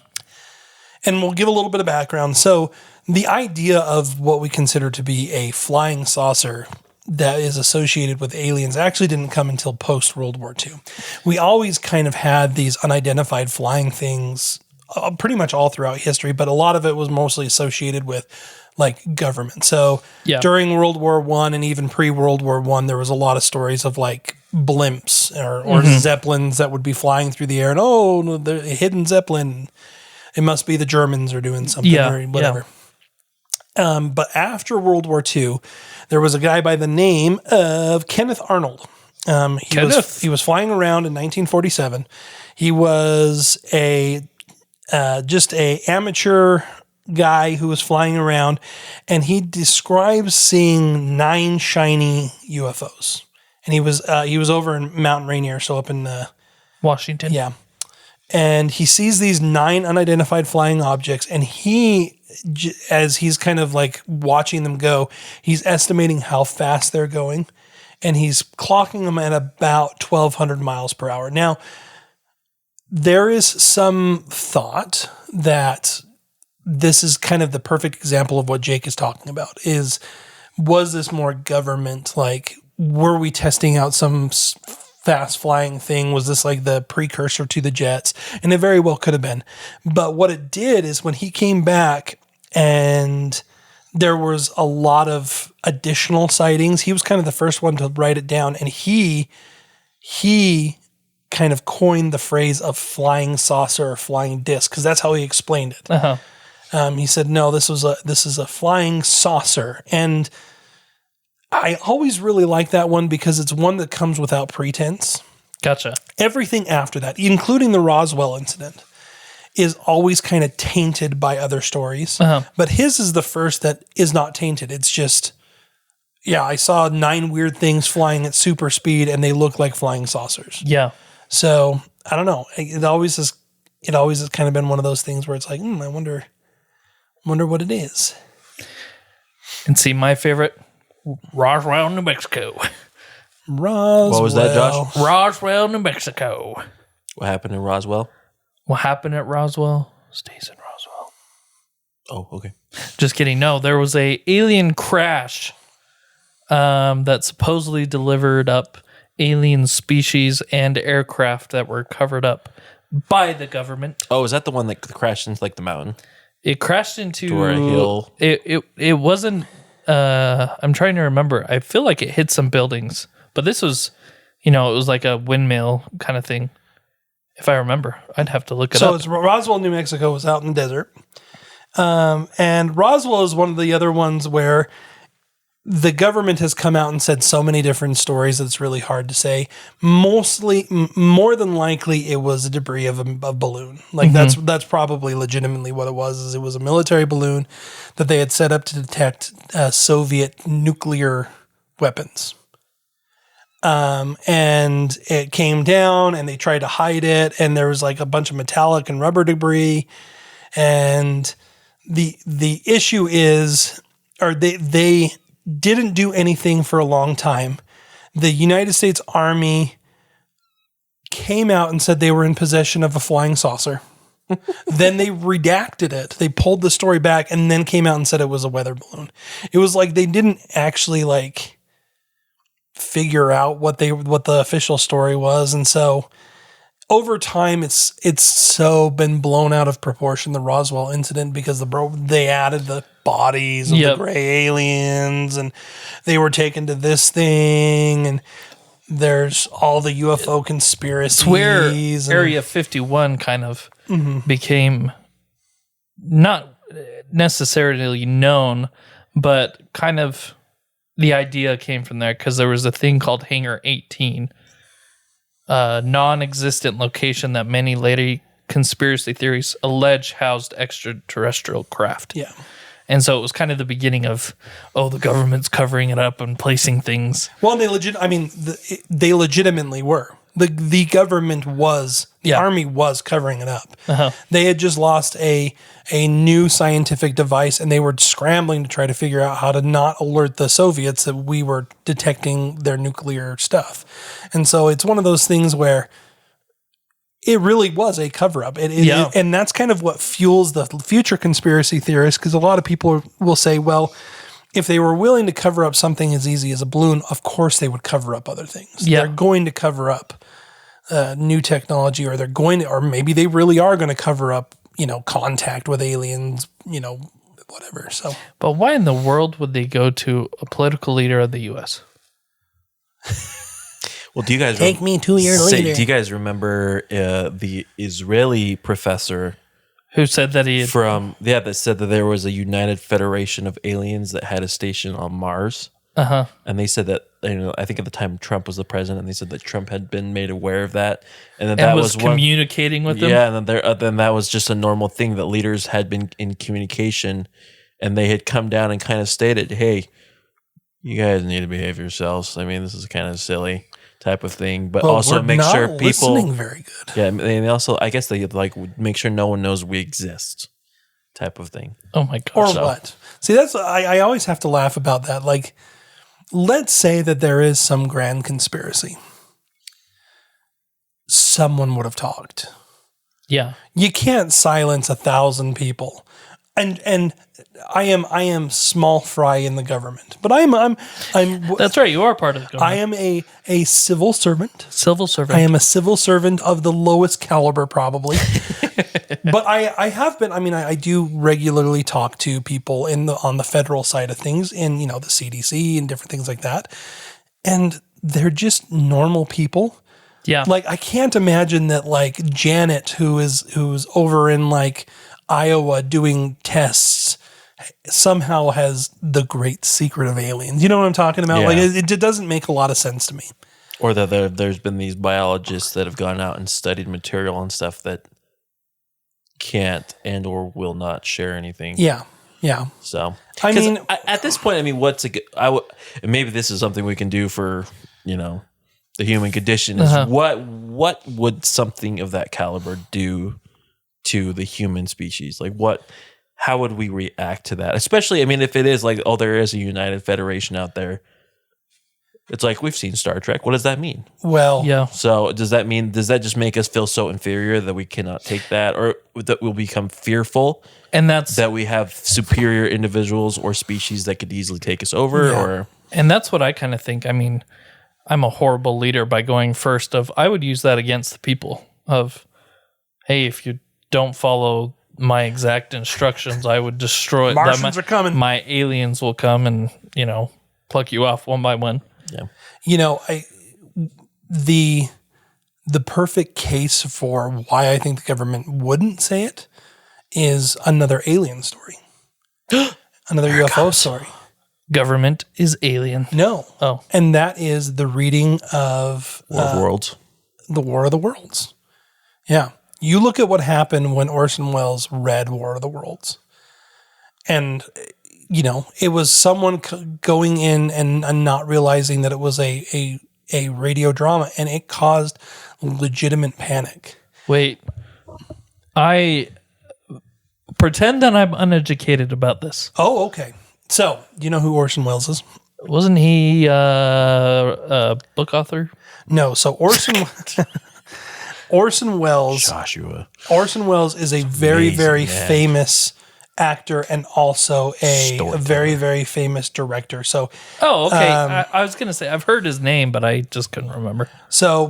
And we'll give a little bit of background. So the idea of what we consider to be a flying saucer that is associated with aliens actually didn't come until post-World War II. We always kind of had these unidentified flying things pretty much all throughout history, but a lot of it was mostly associated with like government. So during World War I and even pre-World War I, there was a lot of stories of like blimps or zeppelins that would be flying through the air, and the hidden zeppelin, it must be the Germans are doing something or whatever. But after World War II, there was a guy by the name of Kenneth Arnold. He was flying around in 1947. He was just a amateur guy who was flying around, and he describes seeing 9 shiny UFOs. And he was over in Mount Rainier, so up in Washington. Yeah. And he sees these 9 unidentified flying objects, and as he's kind of like watching them go, he's estimating how fast they're going, and he's clocking them at about 1,200 miles per hour. Now, there is some thought that this is kind of the perfect example of what Jake is talking about. Was this more government? Like, were we testing out some fast flying thing? Was this like the precursor to the jets? And it very well could have been. But what it did is when he came back and there was a lot of additional sightings, he was kind of the first one to write it down. And he kind of coined the phrase of flying saucer or flying disc, because that's how he explained it. He said, no, this is a flying saucer. And I always really like that one because it's one that comes without pretense. Gotcha. Everything after that, including the Roswell incident, is always kind of tainted by other stories. But his is the first that is not tainted. It's just, I saw 9 weird things flying at super speed and they look like flying saucers. Yeah. So I don't know. It always has kind of been one of those things where it's like, I wonder what it is. And see, my favorite, Roswell, New Mexico. Roswell. What was that, Josh? Roswell, New Mexico. What happened in Roswell? What happened at Roswell stays in Roswell. Oh, okay. Just kidding. No, there was a alien crash that supposedly delivered up alien species and aircraft that were covered up by the government. Oh, is that the one that crashed into like the mountain? It crashed into a hill. It wasn't. I'm trying to remember. I feel like it hit some buildings, but this was, it was like a windmill kind of thing. If I remember, I'd have to look it up. So it's Roswell, New Mexico was out in the desert. And Roswell is one of the other ones where the government has come out and said so many different stories that it's really hard to say. Mostly, more than likely, it was a debris of a balloon. Like that's probably legitimately what it was. Is it was a military balloon that they had set up to detect Soviet nuclear weapons. And it came down and they tried to hide it, and there was like a bunch of metallic and rubber debris, and the issue is, or they didn't do anything for a long time. The United States Army came out and said they were in possession of a flying saucer. Then they redacted it. They pulled the story back and then came out and said it was a weather balloon. It was like they didn't actually like figure out what the official story was, and so over time it's so been blown out of proportion, the Roswell incident, because they added the bodies of the gray aliens and they were taken to this thing, and there's all the UFO conspiracies. It's where Area 51 kind of became not necessarily known, but kind of the idea came from there, because there was a thing called Hangar 18, a non-existent location that many later conspiracy theories allege housed extraterrestrial craft. Yeah. And so it was kind of the beginning of, the government's covering it up and placing things. Well, they legitimately were. The government was, the Army was covering it up. Uh-huh. They had just lost a new scientific device, and they were scrambling to try to figure out how to not alert the Soviets that we were detecting their nuclear stuff. And so it's one of those things where it really was a cover-up. And that's kind of what fuels the future conspiracy theorists, because a lot of people will say, well, if they were willing to cover up something as easy as a balloon, of course they would cover up other things. Yeah. They're going to cover up new technology, or or maybe they really are going to cover up, contact with aliens, whatever. So, but why in the world would they go to a political leader of the U.S.? Well, do you guys take me 2 years later? Do you guys remember the Israeli professor who said that that said that there was a United Federation of aliens that had a station on Mars? Uh-huh. And they said that, I think at the time Trump was the president, and they said that Trump had been made aware of that, and then that was communicating with them. Yeah, and then that was just a normal thing that leaders had been in communication, and they had come down and kind of stated, "Hey, you guys need to behave yourselves. I mean, this is kind of silly." Type of thing, but also make sure people listening very good. Yeah, and they also, I guess they like make sure no one knows we exist, type of thing. Oh my god! Or what? See, that's I always have to laugh about that. Like, let's say that there is some grand conspiracy. Someone would have talked. Yeah, you can't silence 1,000 people, and I am small fry in the government, but I'm. That's right. You are part of the government. I am a civil servant. Civil servant. I am a civil servant of the lowest caliber, probably. But I have been. I mean, I do regularly talk to people on the federal side of things, in the CDC and different things like that, and they're just normal people. Yeah. Like, I can't imagine that, like, Janet, who's over in like Iowa doing tests, somehow has the great secret of aliens. You know what I'm talking about? Yeah. Like, it doesn't make a lot of sense to me. Or that there's been these biologists that have gone out and studied material and stuff that can't and or will not share anything. Yeah. Yeah. So, I mean, at this point, I mean, maybe this is something we can do for, the human condition is what would something of that caliber do to the human species? Like, how would we react to that? Especially, I mean, if it is like, there is a United Federation out there. It's like, we've seen Star Trek. What does that mean? Well, yeah. So does that just make us feel so inferior that we cannot take that, or that we'll become fearful? And that's that we have superior individuals or species that could easily take us over, and that's what I kind of think. I mean, I'm a horrible leader by going first. I would use that against the people of, hey, if you don't follow my exact instructions, I would destroy. Martians are coming. My aliens will come and pluck you off one by one. Yeah. The perfect case for why I think the government wouldn't say it is another alien story. Another UFO story. Government is alien. No. Oh. And that is the reading of War of Worlds. The War of the Worlds. Yeah. You look at what happened when Orson Welles read War of the Worlds. And, it was someone going in and not realizing that it was a radio drama, and it caused legitimate panic. Wait. Pretend that I'm uneducated about this. Oh, okay. So, do you know who Orson Welles is? Wasn't he a book author? No. So Orson Welles. Joshua. Orson Welles is a very, amazing, very man. famous actor and also a Storyteller. very, very famous director. So, Oh, okay. I was going to say, I've heard his name, but I just couldn't remember.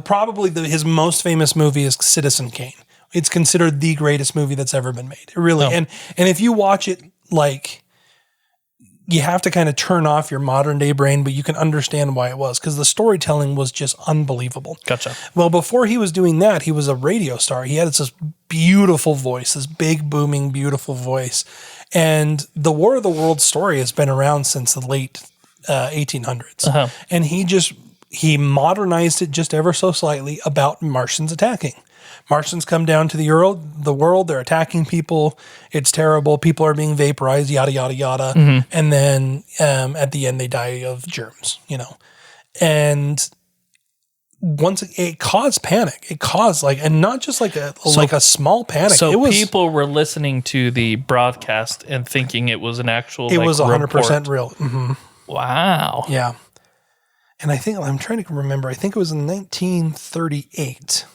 probably his most famous movie is Citizen Kane. It's considered the greatest movie that's ever been made. It really, and if you watch it, like, you have to kind of turn off your modern day brain, but you can understand why it was, because the storytelling was just unbelievable. Gotcha. Well, before he was doing that, he was a radio star. He had this beautiful voice, this big, booming, beautiful voice. And the War of the Worlds story has been around since the late 1800s. Uh-huh. And he modernized it just ever so slightly about Martians attacking. Martians come down to the world, they're attacking people. It's terrible. People are being vaporized, yada, yada, yada. Mm-hmm. And then at the end, they die of germs, And once it caused panic, it caused and not just like a small panic. So people were listening to the broadcast and thinking it was an actual. It was 100% report. real. Mm-hmm. Wow. Yeah. And I'm trying to remember. I think it was in 1938.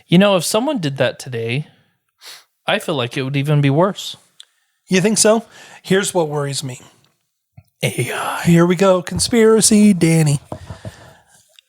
If someone did that today, I feel like it would even be worse. You think so? Here's what worries me. AI. Here we go. Conspiracy, Danny.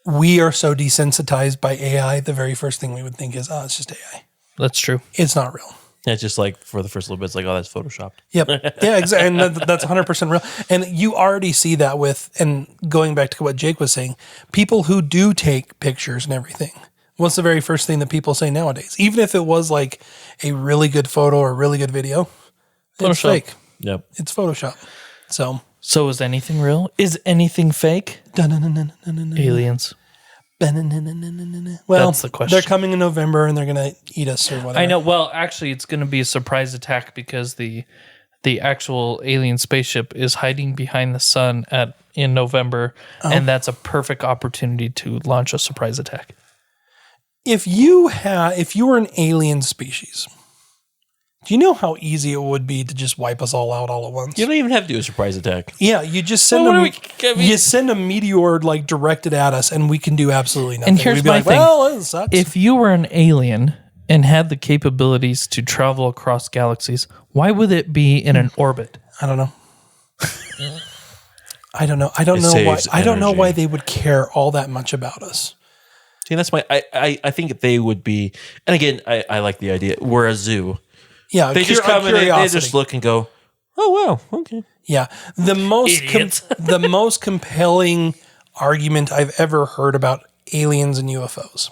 We are so desensitized by AI. The very first thing we would think is, it's just AI. That's true. It's not real. It's just like for the first little bit, it's like, oh, that's photoshopped. Yep. Yeah, exactly. And that's 100% real. And you already see that and going back to what Jake was saying, people who do take pictures and everything. What's the very first thing that people say nowadays? Even if it was like a really good photo or a really good video, it's Photoshop. fake. Yep. It's Photoshop. So is anything real? Is anything fake? Aliens. Well, That's the question. They're coming in November and they're going to eat us or whatever. I know. Well, actually, it's going to be a surprise attack because the actual alien spaceship is hiding behind the sun in November, and that's a perfect opportunity to launch a surprise attack. If you were an alien species, do you know how easy it would be to just wipe us all out all at once? You don't even have to do a surprise attack. Yeah, you just send you send a meteor directed at us, and we can do absolutely nothing. And here's We'd be my like, thing: well, it sucks. if you were an alien and had the capabilities to travel across galaxies, why would it be in an orbit? I don't know. I don't know why. I don't know why they would care all that much about us. See, that's I think they would be, and again, I like the idea. We're a zoo. Yeah, They just come in and they just look and go, oh, wow, okay. Yeah, the most compelling argument I've ever heard about aliens and UFOs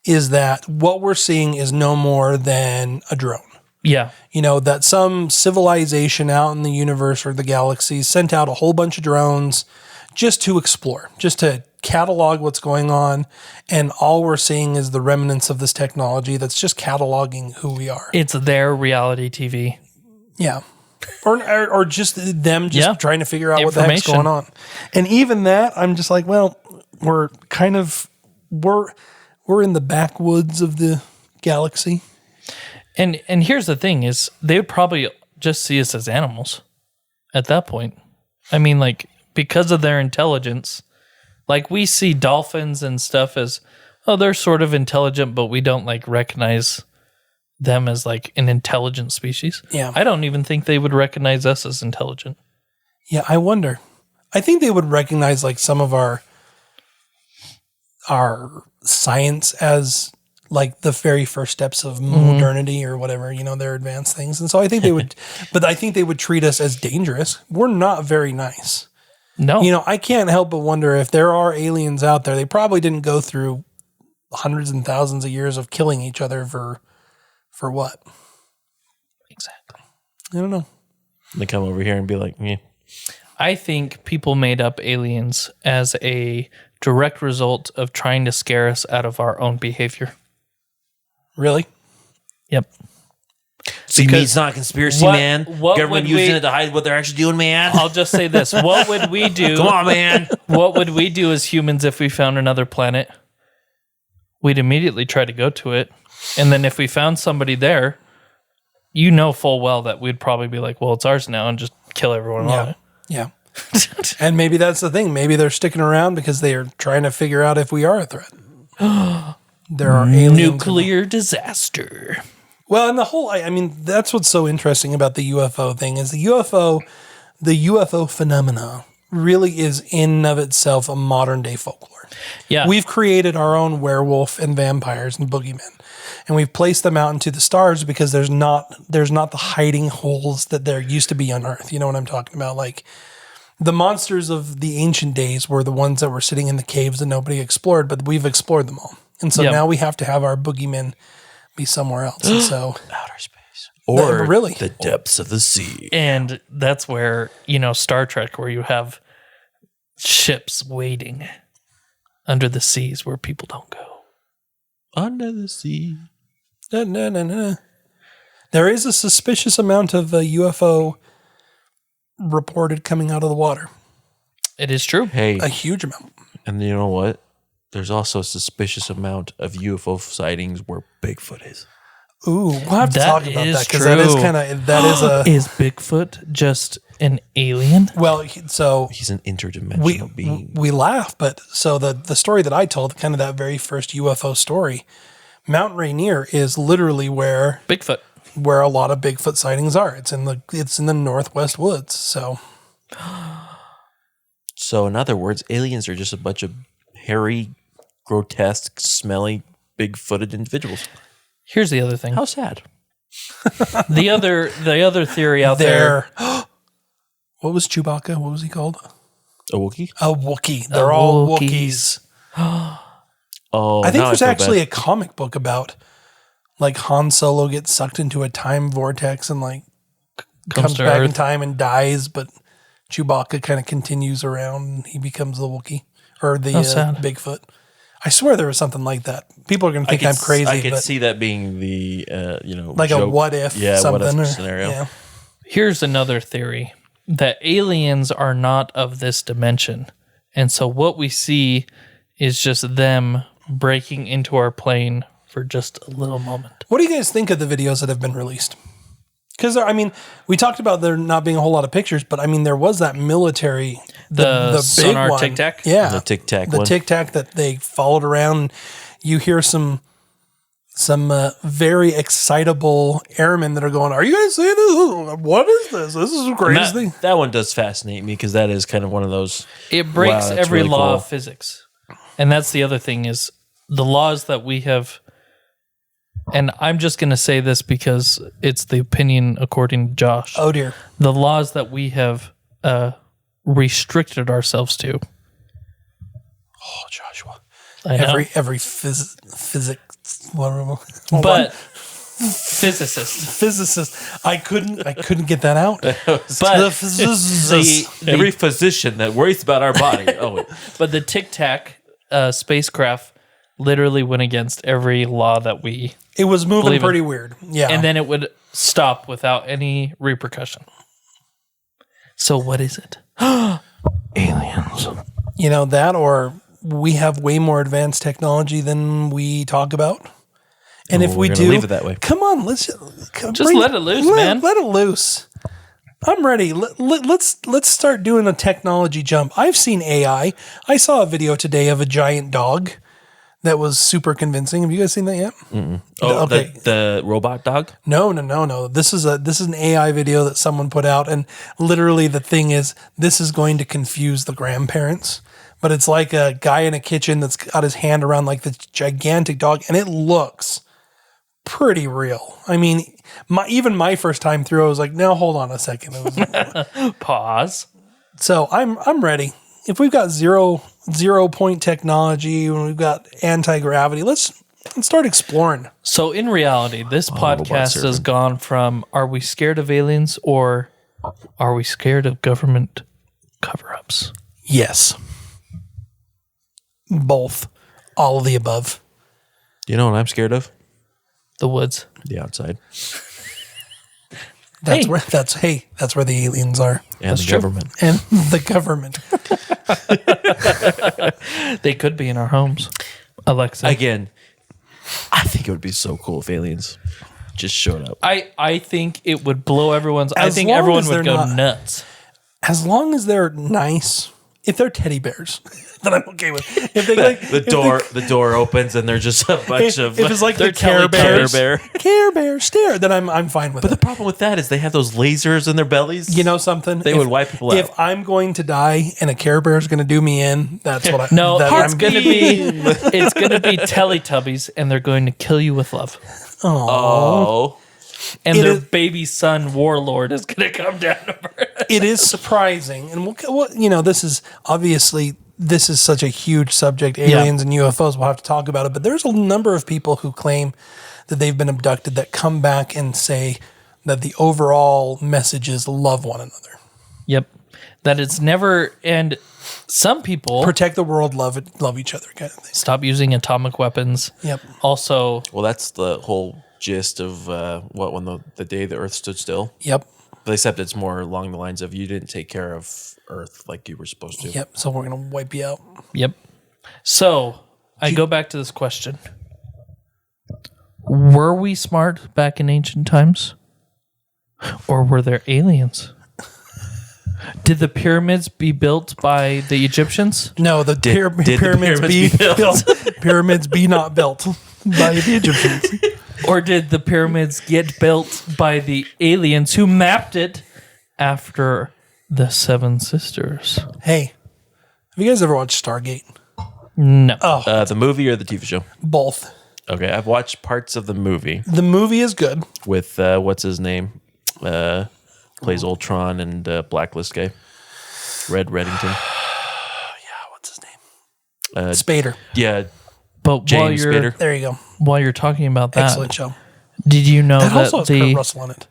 is that what we're seeing is no more than a drone. Yeah. That some civilization out in the universe or the galaxy sent out a whole bunch of drones just to explore, just to catalog what's going on. And all we're seeing is the remnants of this technology that's just cataloging who we are. It's their reality TV. Yeah. Or just them trying to figure out what the heck's Information. going on. And even that, I'm just like, well, we're in the backwoods of the galaxy. And here's the thing is they would probably just see us as animals at that point. I mean, because of their intelligence, we see dolphins and stuff as, they're sort of intelligent, but we don't recognize them as an intelligent species. Yeah. I don't even think they would recognize us as intelligent. Yeah, I wonder. I think they would recognize some of our science as the very first steps of modernity or whatever, their advanced things. And so I think they would, but I think they would treat us as dangerous. We're not very nice. No. I can't help but wonder if there are aliens out there. They probably didn't go through hundreds and thousands of years of killing each other for what? Exactly. I don't know. They come over here and be like, yeah. I think people made up aliens as a direct result of trying to scare us out of our own behavior. Really? Yep. See, me, it's not a conspiracy, man. What Government would using we- it to hide what they're actually doing, man. I'll just say this. What would we do? Come on, man. What would we do as humans if we found another planet? We'd immediately try to go to it. And then if we found somebody there, you know full well that we'd probably be like, well, it's ours now, and just kill everyone on it. Yeah. And maybe that's the thing. Maybe they're sticking around because they are trying to figure out if we are a threat. There are aliens. Nuclear disaster. Well, and the whole, I mean, that's what's so interesting about the UFO thing is the UFO phenomena really is in and of itself a modern day folklore. Yeah. We've created our own werewolf and vampires and boogeymen, and we've placed them out into the stars because there's not the hiding holes that there used to be on Earth. You know what I'm talking about? Like the monsters of the ancient days were the ones that were sitting in the caves that nobody explored, but we've explored them all. And so now we have to have our boogeymen be somewhere else. And so Outer space. Or really? the depths of the sea. And that's where, Star Trek, where you have ships waiting under the seas where people don't go. Under the sea. No. There is a suspicious amount of UFO reported coming out of the water. It is true. Hey, A huge amount. and you know what? There's also a suspicious amount of UFO sightings where Bigfoot is. Ooh, we'll have to That talk about is that because that is true. is Is Bigfoot just an alien? well, so He's an interdimensional being. we laugh, but so the story that I told, kind of that very first UFO story, Mount Rainier is literally where Bigfoot. a lot of Bigfoot sightings are. It's in the Northwest woods. So in other words, aliens are just a bunch of hairy, grotesque, smelly, big-footed individuals. Here's the other thing. How sad. The other theory out there. What was Chewbacca? What was he called? A Wookiee? A Wookiee. They're all Wookiees. Wookiees. Oh, I think now there's feel actually bad. a comic book about like Han Solo gets sucked into a time vortex and like comes to back in Earth. time and dies, but Chewbacca kind of continues around and he becomes the Wookiee or the sad. Bigfoot. I swear there was something like that. People are going to think I'm crazy, I could but see that being the, like a joke. what if what something if or, scenario. Yeah. Here's another theory that aliens are not of this dimension. And so what we see is just them breaking into our plane for just a little moment. What do you guys think of the videos that have been released? Because, I mean, we talked about there not being a whole lot of pictures, but I mean, there was that military, The big sonar one. Tic Tac? Yeah. The Tic Tac The one. Tic Tac that they followed around. You hear some very excitable airmen that are going, "Are you guys seeing this? What is this? This is crazy." That one does fascinate me because that is kind of one of those. It breaks Wow, that's every really law cool. of physics. And that's the other thing is the laws that we have. And I'm just going to say this because it's the opinion according to Josh. Oh, dear. The laws that we have restricted ourselves to. Oh, Joshua. I know. Every physics, whatever. But physicists. Physicist. I couldn't get that out. But The physicist. Every physician that worries about our body. Oh, wait. But the Tic Tac spacecraft literally went against every law that we, It was moving Believe it. pretty weird. Yeah. and then it would stop without any repercussion. So what is it? Aliens. You know, that or we have way more advanced technology than we talk about. And if we're we gonna do, leave it that way. come on, let's Just let it loose, man. Let it loose. I'm ready. Let's start doing a technology jump. I've seen AI. I saw a video today of a giant dog that was super convincing. Have you guys seen that yet? Oh, Okay. the robot dog? No. This is an AI video that someone put out, and literally the thing is, this is going to confuse the grandparents. But it's like a guy in a kitchen that's got his hand around like this gigantic dog, and it looks pretty real. I mean, my first time through, I was like, "Now hold on a second." It was, Pause. so I'm ready. If we've got zero point technology and we've got anti-gravity, let's start exploring. So in reality, this podcast has gone from are we scared of aliens or are we scared of government cover-ups? Yes. Both. All of the above. You know what I'm scared of? The woods. The outside. That's Hey. that's where the aliens are. And That's the true. government. And the government. They could be in our homes. Alexa. Again, I think it would be so cool if aliens just showed up. I think it would blow everyone's. I As think long everyone as would they're go not- nuts. As long as they're nice, if they're teddy bears, then I'm okay with. If they like The door opens and they're just a bunch of. if it's like they're the Care Bears, Bear. Care Bear stare, then I'm fine with But the it. problem with that is they have those lasers in their bellies. You know something? They would wipe people out. If I'm going to die and a Care Bear is going to do me in, that's what I. No, that it's I'm gonna be Teletubbies, and they're going to kill you with love. Oh. And It their is- baby son Warlord is going to come down to Earth. It is surprising, and this is obviously this is such a huge subject, aliens and UFOs. We'll have to talk about it, but there's a number of people who claim that they've been abducted that come back and say that the overall message is love one another, Yep, that it's never. And some people protect the world, love each other, kind of thing. stop using atomic weapons. Yep. Also, Well, that's the whole gist of when the day the Earth stood still. Yep. But except it's more along the lines of you didn't take care of Earth like you were supposed to. Yep. So we're gonna wipe you out. yep. So I go back to this question: were we smart back in ancient times, or were there aliens? Did the pyramids be built by the Egyptians? No, the did the pyramids pyramids be be built? pyramids be not built by the Egyptians. Or did the pyramids get built by the aliens who mapped it after the Seven Sisters? Hey, have you guys ever watched Stargate? No. The movie or the TV show? Both. Okay, I've watched parts of the movie The movie is good. with what's his name? Plays Ultron and Blacklist guy. Red Reddington. What's his name? Spader. Yeah, But James Spader. There you go. while you're talking about that, Excellent show. did you know That that also has Kurt Russell in it.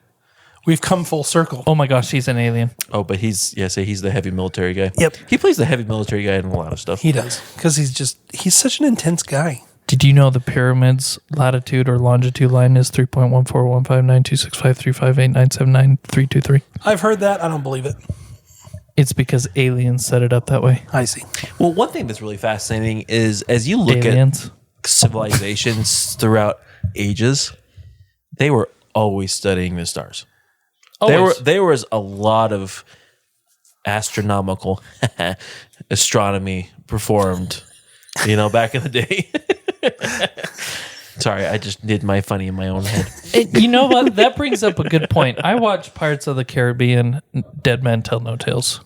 We've come full circle. Oh my gosh, he's an alien. Oh, but he's the heavy military guy. Yep. He plays the heavy military guy in a lot of stuff. He does. Because he's such an intense guy. Did you know the pyramid's latitude or longitude line is 3.14159265358979323? I've heard that. I don't believe it. It's because aliens set it up that way. I see. Well, one thing that's really fascinating is as you look Aliens. at civilizations throughout ages, they were always studying the stars. Always. There was a lot of astronomical astronomy performed, back in the day. Sorry, I just did my funny in my own head. You know what? That brings up a good point. I watched parts of the Caribbean Dead Men Tell No Tales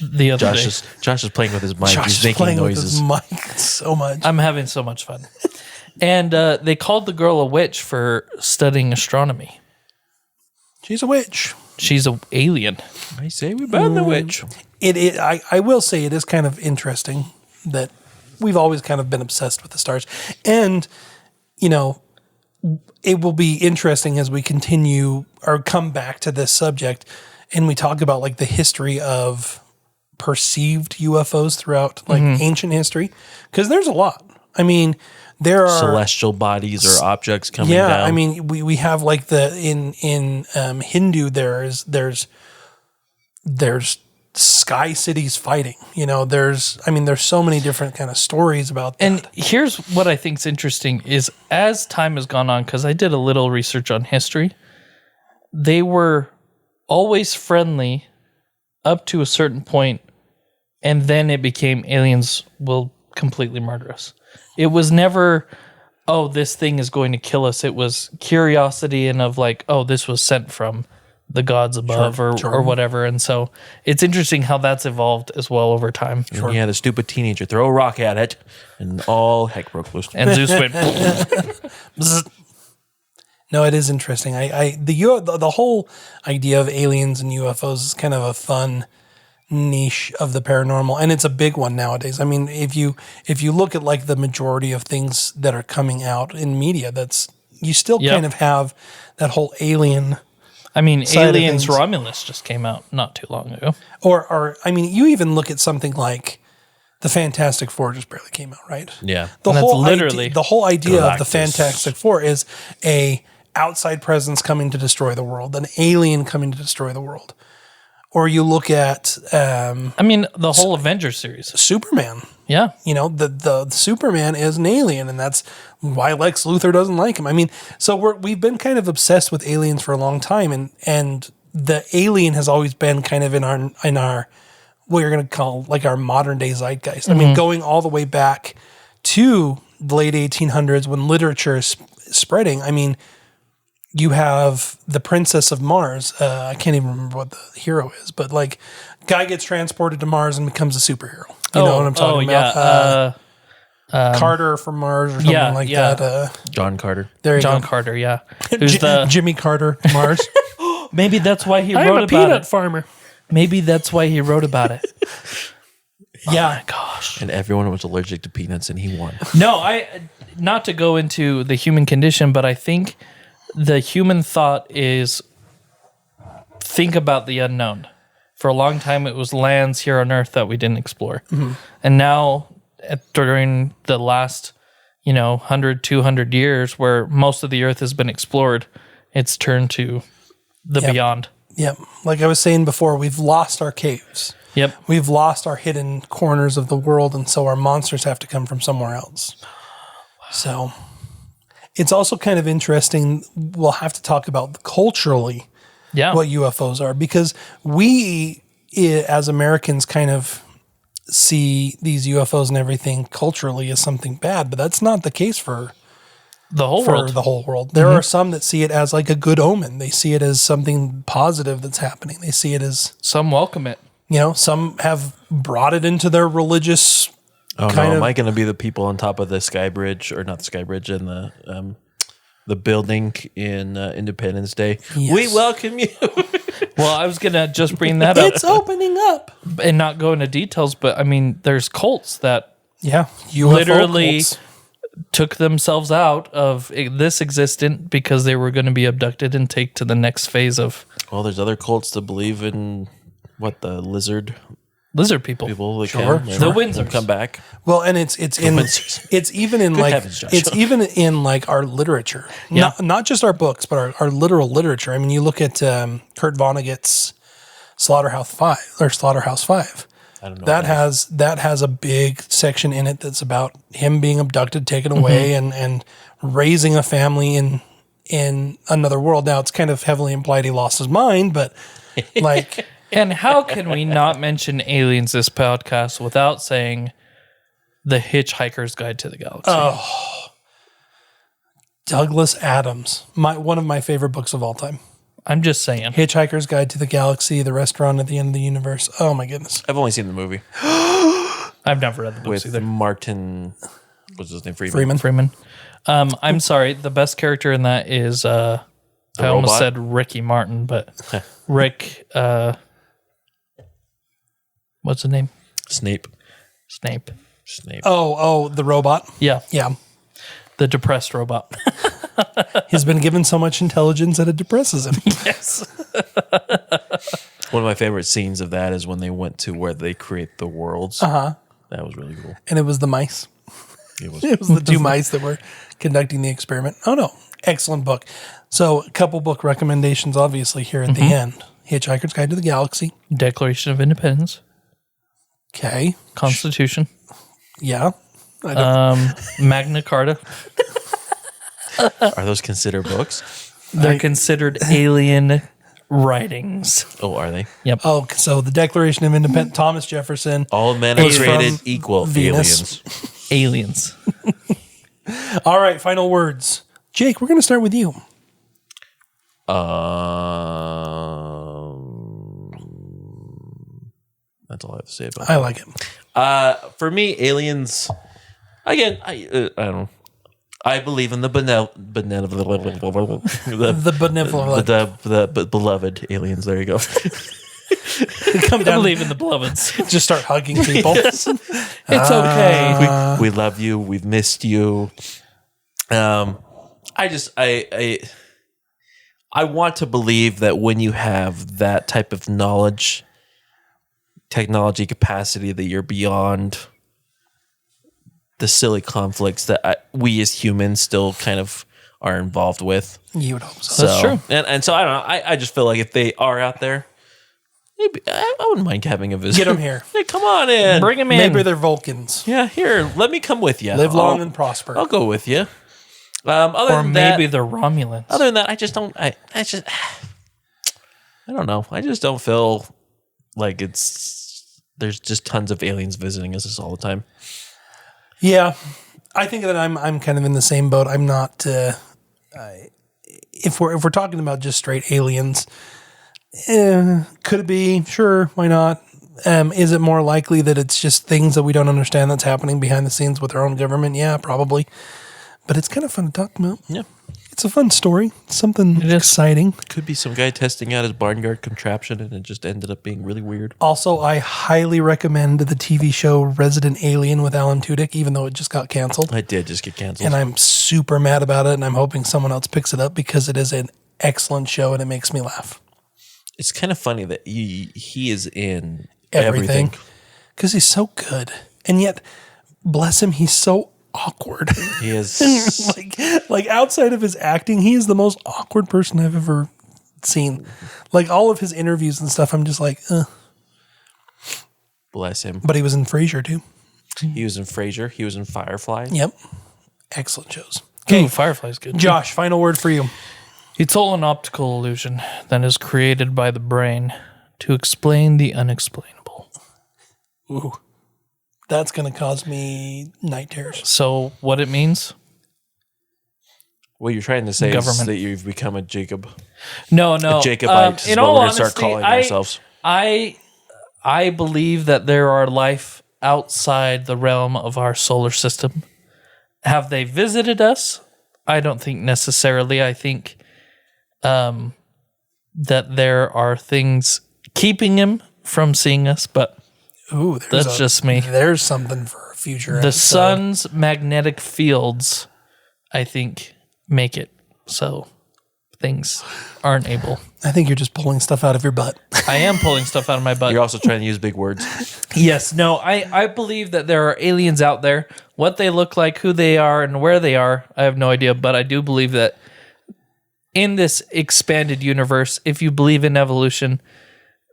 the other day. Josh is playing with his mic. Josh He's is making playing noises. with his mic so much. I'm having so much fun. And they called the girl a witch for studying astronomy. She's a witch. She's an alien. I say we ban the witch. I will say it is kind of interesting that we've always kind of been obsessed with the stars. And, it will be interesting as we continue or come back to this subject and we talk about like the history of perceived UFOs throughout like ancient history. Because there's a lot. I mean, there are Celestial bodies or objects coming yeah, down. I mean, we have like in Hindu there's sky cities fighting. There's so many different kind of stories about that. And here's what I think is interesting is as time has gone on, because I did a little research on history, they were always friendly up to a certain point, and then it became aliens will completely murder us. It was never, oh, this thing is going to kill us. It was curiosity and of like, oh, this was sent from the gods above or whatever. And so it's interesting how that's evolved as well over time. And you had a stupid teenager throw a rock at it, and all heck broke loose. And Zeus went, No, it is interesting. The whole idea of aliens and UFOs is kind of a fun niche of the paranormal, and it's a big one nowadays. I mean, if you look at like the majority of things that are coming out in media, you still kind of have that whole alien. I mean, side of Aliens things. Romulus just came out not too long ago. Or I mean, you even look at something like the Fantastic Four just barely came out, right? Yeah. And that's literally the whole idea of the Galactus. Fantastic Four is a outside presence coming to destroy the world, an alien coming to destroy the world. Or you look at I mean, the whole Avengers series. Superman. Yeah. You know, the Superman is an alien, and that's why Lex Luthor doesn't like him. I mean, so we've been kind of obsessed with aliens for a long time, and the alien has always been kind of in our what you're going to call like our modern day zeitgeist. I mean, going all the way back to the late 1800s when literature is spreading. I mean, you have the Princess of Mars. I can't even remember what the hero is, but like, guy gets transported to Mars and becomes a superhero. You know what I'm talking about? Carter from Mars or something that. John Carter. There you John go. Carter, yeah. Who's Jimmy Carter, Mars. Maybe that's why he I'm wrote a about peanut it. farmer. Maybe that's why he wrote about it. Yeah. Oh my gosh. And everyone was allergic to peanuts, and he won. No, not to go into the human condition, but I think the human thought is think about the unknown. For a long time, it was lands here on Earth that we didn't explore. And now, during the last, 100, 200 years, where most of the Earth has been explored, it's turned to the beyond. Yep. Like I was saying before, we've lost our caves. Yep. We've lost our hidden corners of the world, and so our monsters have to come from somewhere else. So it's also kind of interesting. We'll have to talk about culturally what UFOs are, because we, as Americans, kind of see these UFOs and everything culturally as something bad, but that's not the case for the whole world. There are some that see it as like a good omen. They see it as something positive that's happening. They see it as, some welcome it. Some have brought it into their religious Oh no! Am I going to be the people on top of the sky bridge, or not the sky bridge, and the building in Independence Day? Yes. We welcome you. Well, I was going to just bring that up. It's opening up. And not go into details, but I mean, there's cults that UFO literally cults. took themselves out of this existence because they were going to be abducted and take to the next phase of Well, there's other cults that believe in the lizard lizard people. that Sure, can, sure. The Windsors. come back. Well, and it's in Windsors. it's even in like heavens, Joshua. it's even in like our literature, Yeah. not just our books, but our literal literature. I mean, you look at Kurt Vonnegut's Slaughterhouse Five. I don't know. That has a big section in it that's about him being abducted, taken away, and raising a family in another world. Now it's kind of heavily implied he lost his mind, but like. And how can we not mention aliens this podcast without saying The Hitchhiker's Guide to the Galaxy? Douglas Adams, one of my favorite books of all time. I'm just saying. Hitchhiker's Guide to the Galaxy, The Restaurant at the End of the Universe. Oh my goodness. I've only seen the movie I've never read the books with either. Martin. What's his name? Freeman. Freeman. I'm sorry. The best character in that is I almost robot? said Ricky Martin, but Rick. What's his name? Snape. Snape. Oh, the robot. Yeah, Yeah. the depressed robot. He's been given so much intelligence that it depresses him. Yes. One of my favorite scenes of that is when they went to where they create the worlds. That was really cool. And it was the mice. It was. It was the two mice that were conducting the experiment. Oh no. Excellent book. So a couple book recommendations, obviously, here at the end. Hitchhiker's Guide to the Galaxy. Declaration of Independence. Okay. Constitution. Yeah. I don't, Magna Carta. Are those considered books? They're considered alien writings. Oh, are they? Yep. so the Declaration of Independence, Thomas Jefferson. All men are Is created from equal. Venus. Aliens. Aliens. All right, final words. Jake, we're going to start with you. That's all I have to say about I like it. it. For me, aliens. Again, I don't know. I believe in the benevolent, the beloved aliens. There you go. Come I down. believe in the beloveds. Just start hugging people. It's okay. We love you. We've missed you. I want to believe that when you have that type of knowledge, technology capacity, that you're beyond the silly conflicts that we as humans still kind of are involved with. You would hope so. That's true. And so I don't know. I just feel like if they are out there, Maybe I wouldn't mind having a visit. Get them here. Hey, come on in. Bring him in. Maybe they're Vulcans. Yeah, here. Let me come with you. Live long and prosper. I'll go with you. Or maybe they're Romulans. Other than that, I just don't. I don't know. I just don't feel like there's just tons of aliens visiting us all the time. Yeah, I think that I'm kind of in the same boat. I'm not. If we're talking about just straight aliens, could it be? Sure, why not? Is it more likely that it's just things that we don't understand that's happening behind the scenes with our own government? Yeah, probably. But it's kind of fun to talk about. Yeah. It's a fun story. Something exciting. Could be some guy testing out his barnyard contraption and it just ended up being really weird. Also, I highly recommend the TV show Resident Alien with Alan Tudyk, even though it just got canceled. I did just get canceled. And I'm super mad about it, and I'm hoping someone else picks it up because it is an excellent show and it makes me laugh. It's kind of funny that he is in Everything. everything. Because he's so good. And yet, bless him, he's so awkward. He is. like outside of his acting, he is the most awkward person I've ever seen. Like all of his interviews and stuff, I'm just like, Bless him. But he was in Frasier too. He was in Frasier. He was in Firefly. Yep. Excellent shows. Okay, Firefly's good. Josh, final word for you. It's all an optical illusion that is created by the brain to explain the unexplainable. Ooh. That's going to cause me night terrors. So what it means? What you're trying to say Government. is that you've become a Jacob. No. A Jacobite is what we're going to start calling ourselves. I believe that there are life outside the realm of our solar system. Have they visited us? I don't think necessarily. I think that there are things keeping him from seeing us, but Ooh, that's just me. There's something for a future The episode. sun's magnetic fields, I think, make it so things aren't able. I think you're just pulling stuff out of your butt. I am pulling stuff out of my butt. You're also trying to use big words. Yes, no, I believe that there are aliens out there. What they look like, who they are, and where they are, I have no idea. But I do believe that in this expanded universe, if you believe in evolution,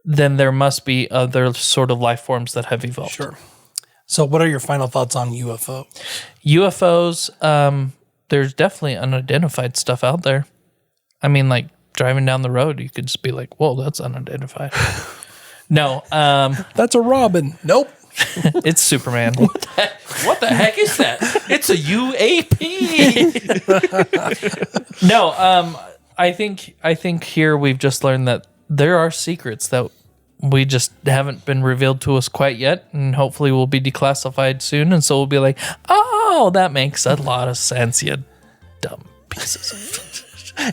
then there must be other sort of life forms that have evolved. Sure. So what are your final thoughts on UFO? UFOs, there's definitely unidentified stuff out there. I mean, like driving down the road, you could just be like, whoa, that's unidentified. No. That's a robin. Nope. It's Superman. What the heck is that? It's a UAP. No, I think here we've just learned that there are secrets that we just haven't been revealed to us quite yet, and hopefully will be declassified soon. And so we'll be like, oh, that makes a lot of sense, you dumb pieces of.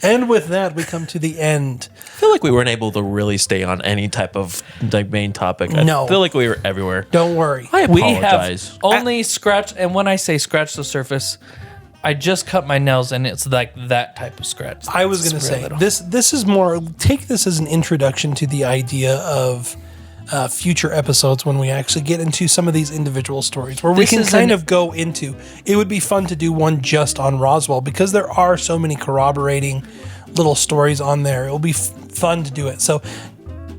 And with that, we come to the end. I feel like we weren't able to really stay on any type of like main topic. No. I feel like we were everywhere. Don't worry. I We apologize. have only scratched, and when I say scratch the surface, I just cut my nails, and it's like that type of scratch. I was going to It's real say, little. this is more, take this as an introduction to the idea of future episodes when we actually get into some of these individual stories where we This can is kind an- of go into. It would be fun to do one just on Roswell because there are so many corroborating little stories on there. It'll be fun to do it. So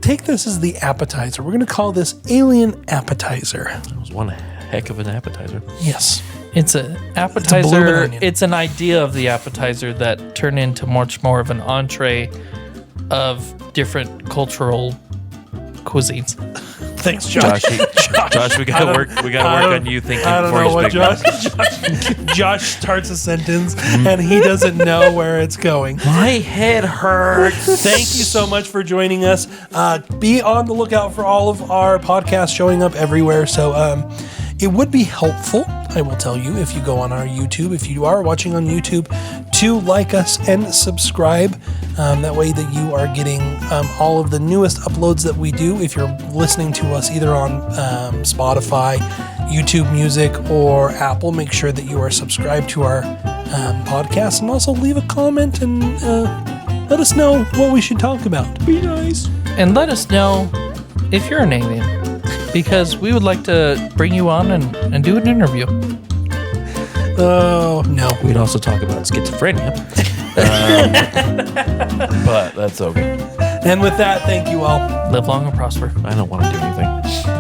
take this as the appetizer. We're going to call this Alien Appetizer. It was one heck of an appetizer. Yes. It's an bloomin' appetizer. onion. It's an idea of the appetizer that turned into much more of an entree of different cultural cuisines. Thanks, Josh. Josh, we gotta work. We gotta work on you thinking I don't before know you what speak. Josh starts a sentence and he doesn't know where it's going. My head hurts. Thank you so much for joining us. Be on the lookout for all of our podcasts showing up everywhere. So it would be helpful, I will tell you, if you go on our YouTube, if you are watching on YouTube, to like us and subscribe. That way that you are getting all of the newest uploads that we do. If you're listening to us either on Spotify, YouTube Music, or Apple, make sure that you are subscribed to our podcast, and also leave a comment and let us know what we should talk about. Be nice. And let us know if you're an alien, because we would like to bring you on and do an interview. Oh, no. We'd also talk about schizophrenia, but that's okay. And with that, thank you all. Live long and prosper. I don't want to do anything.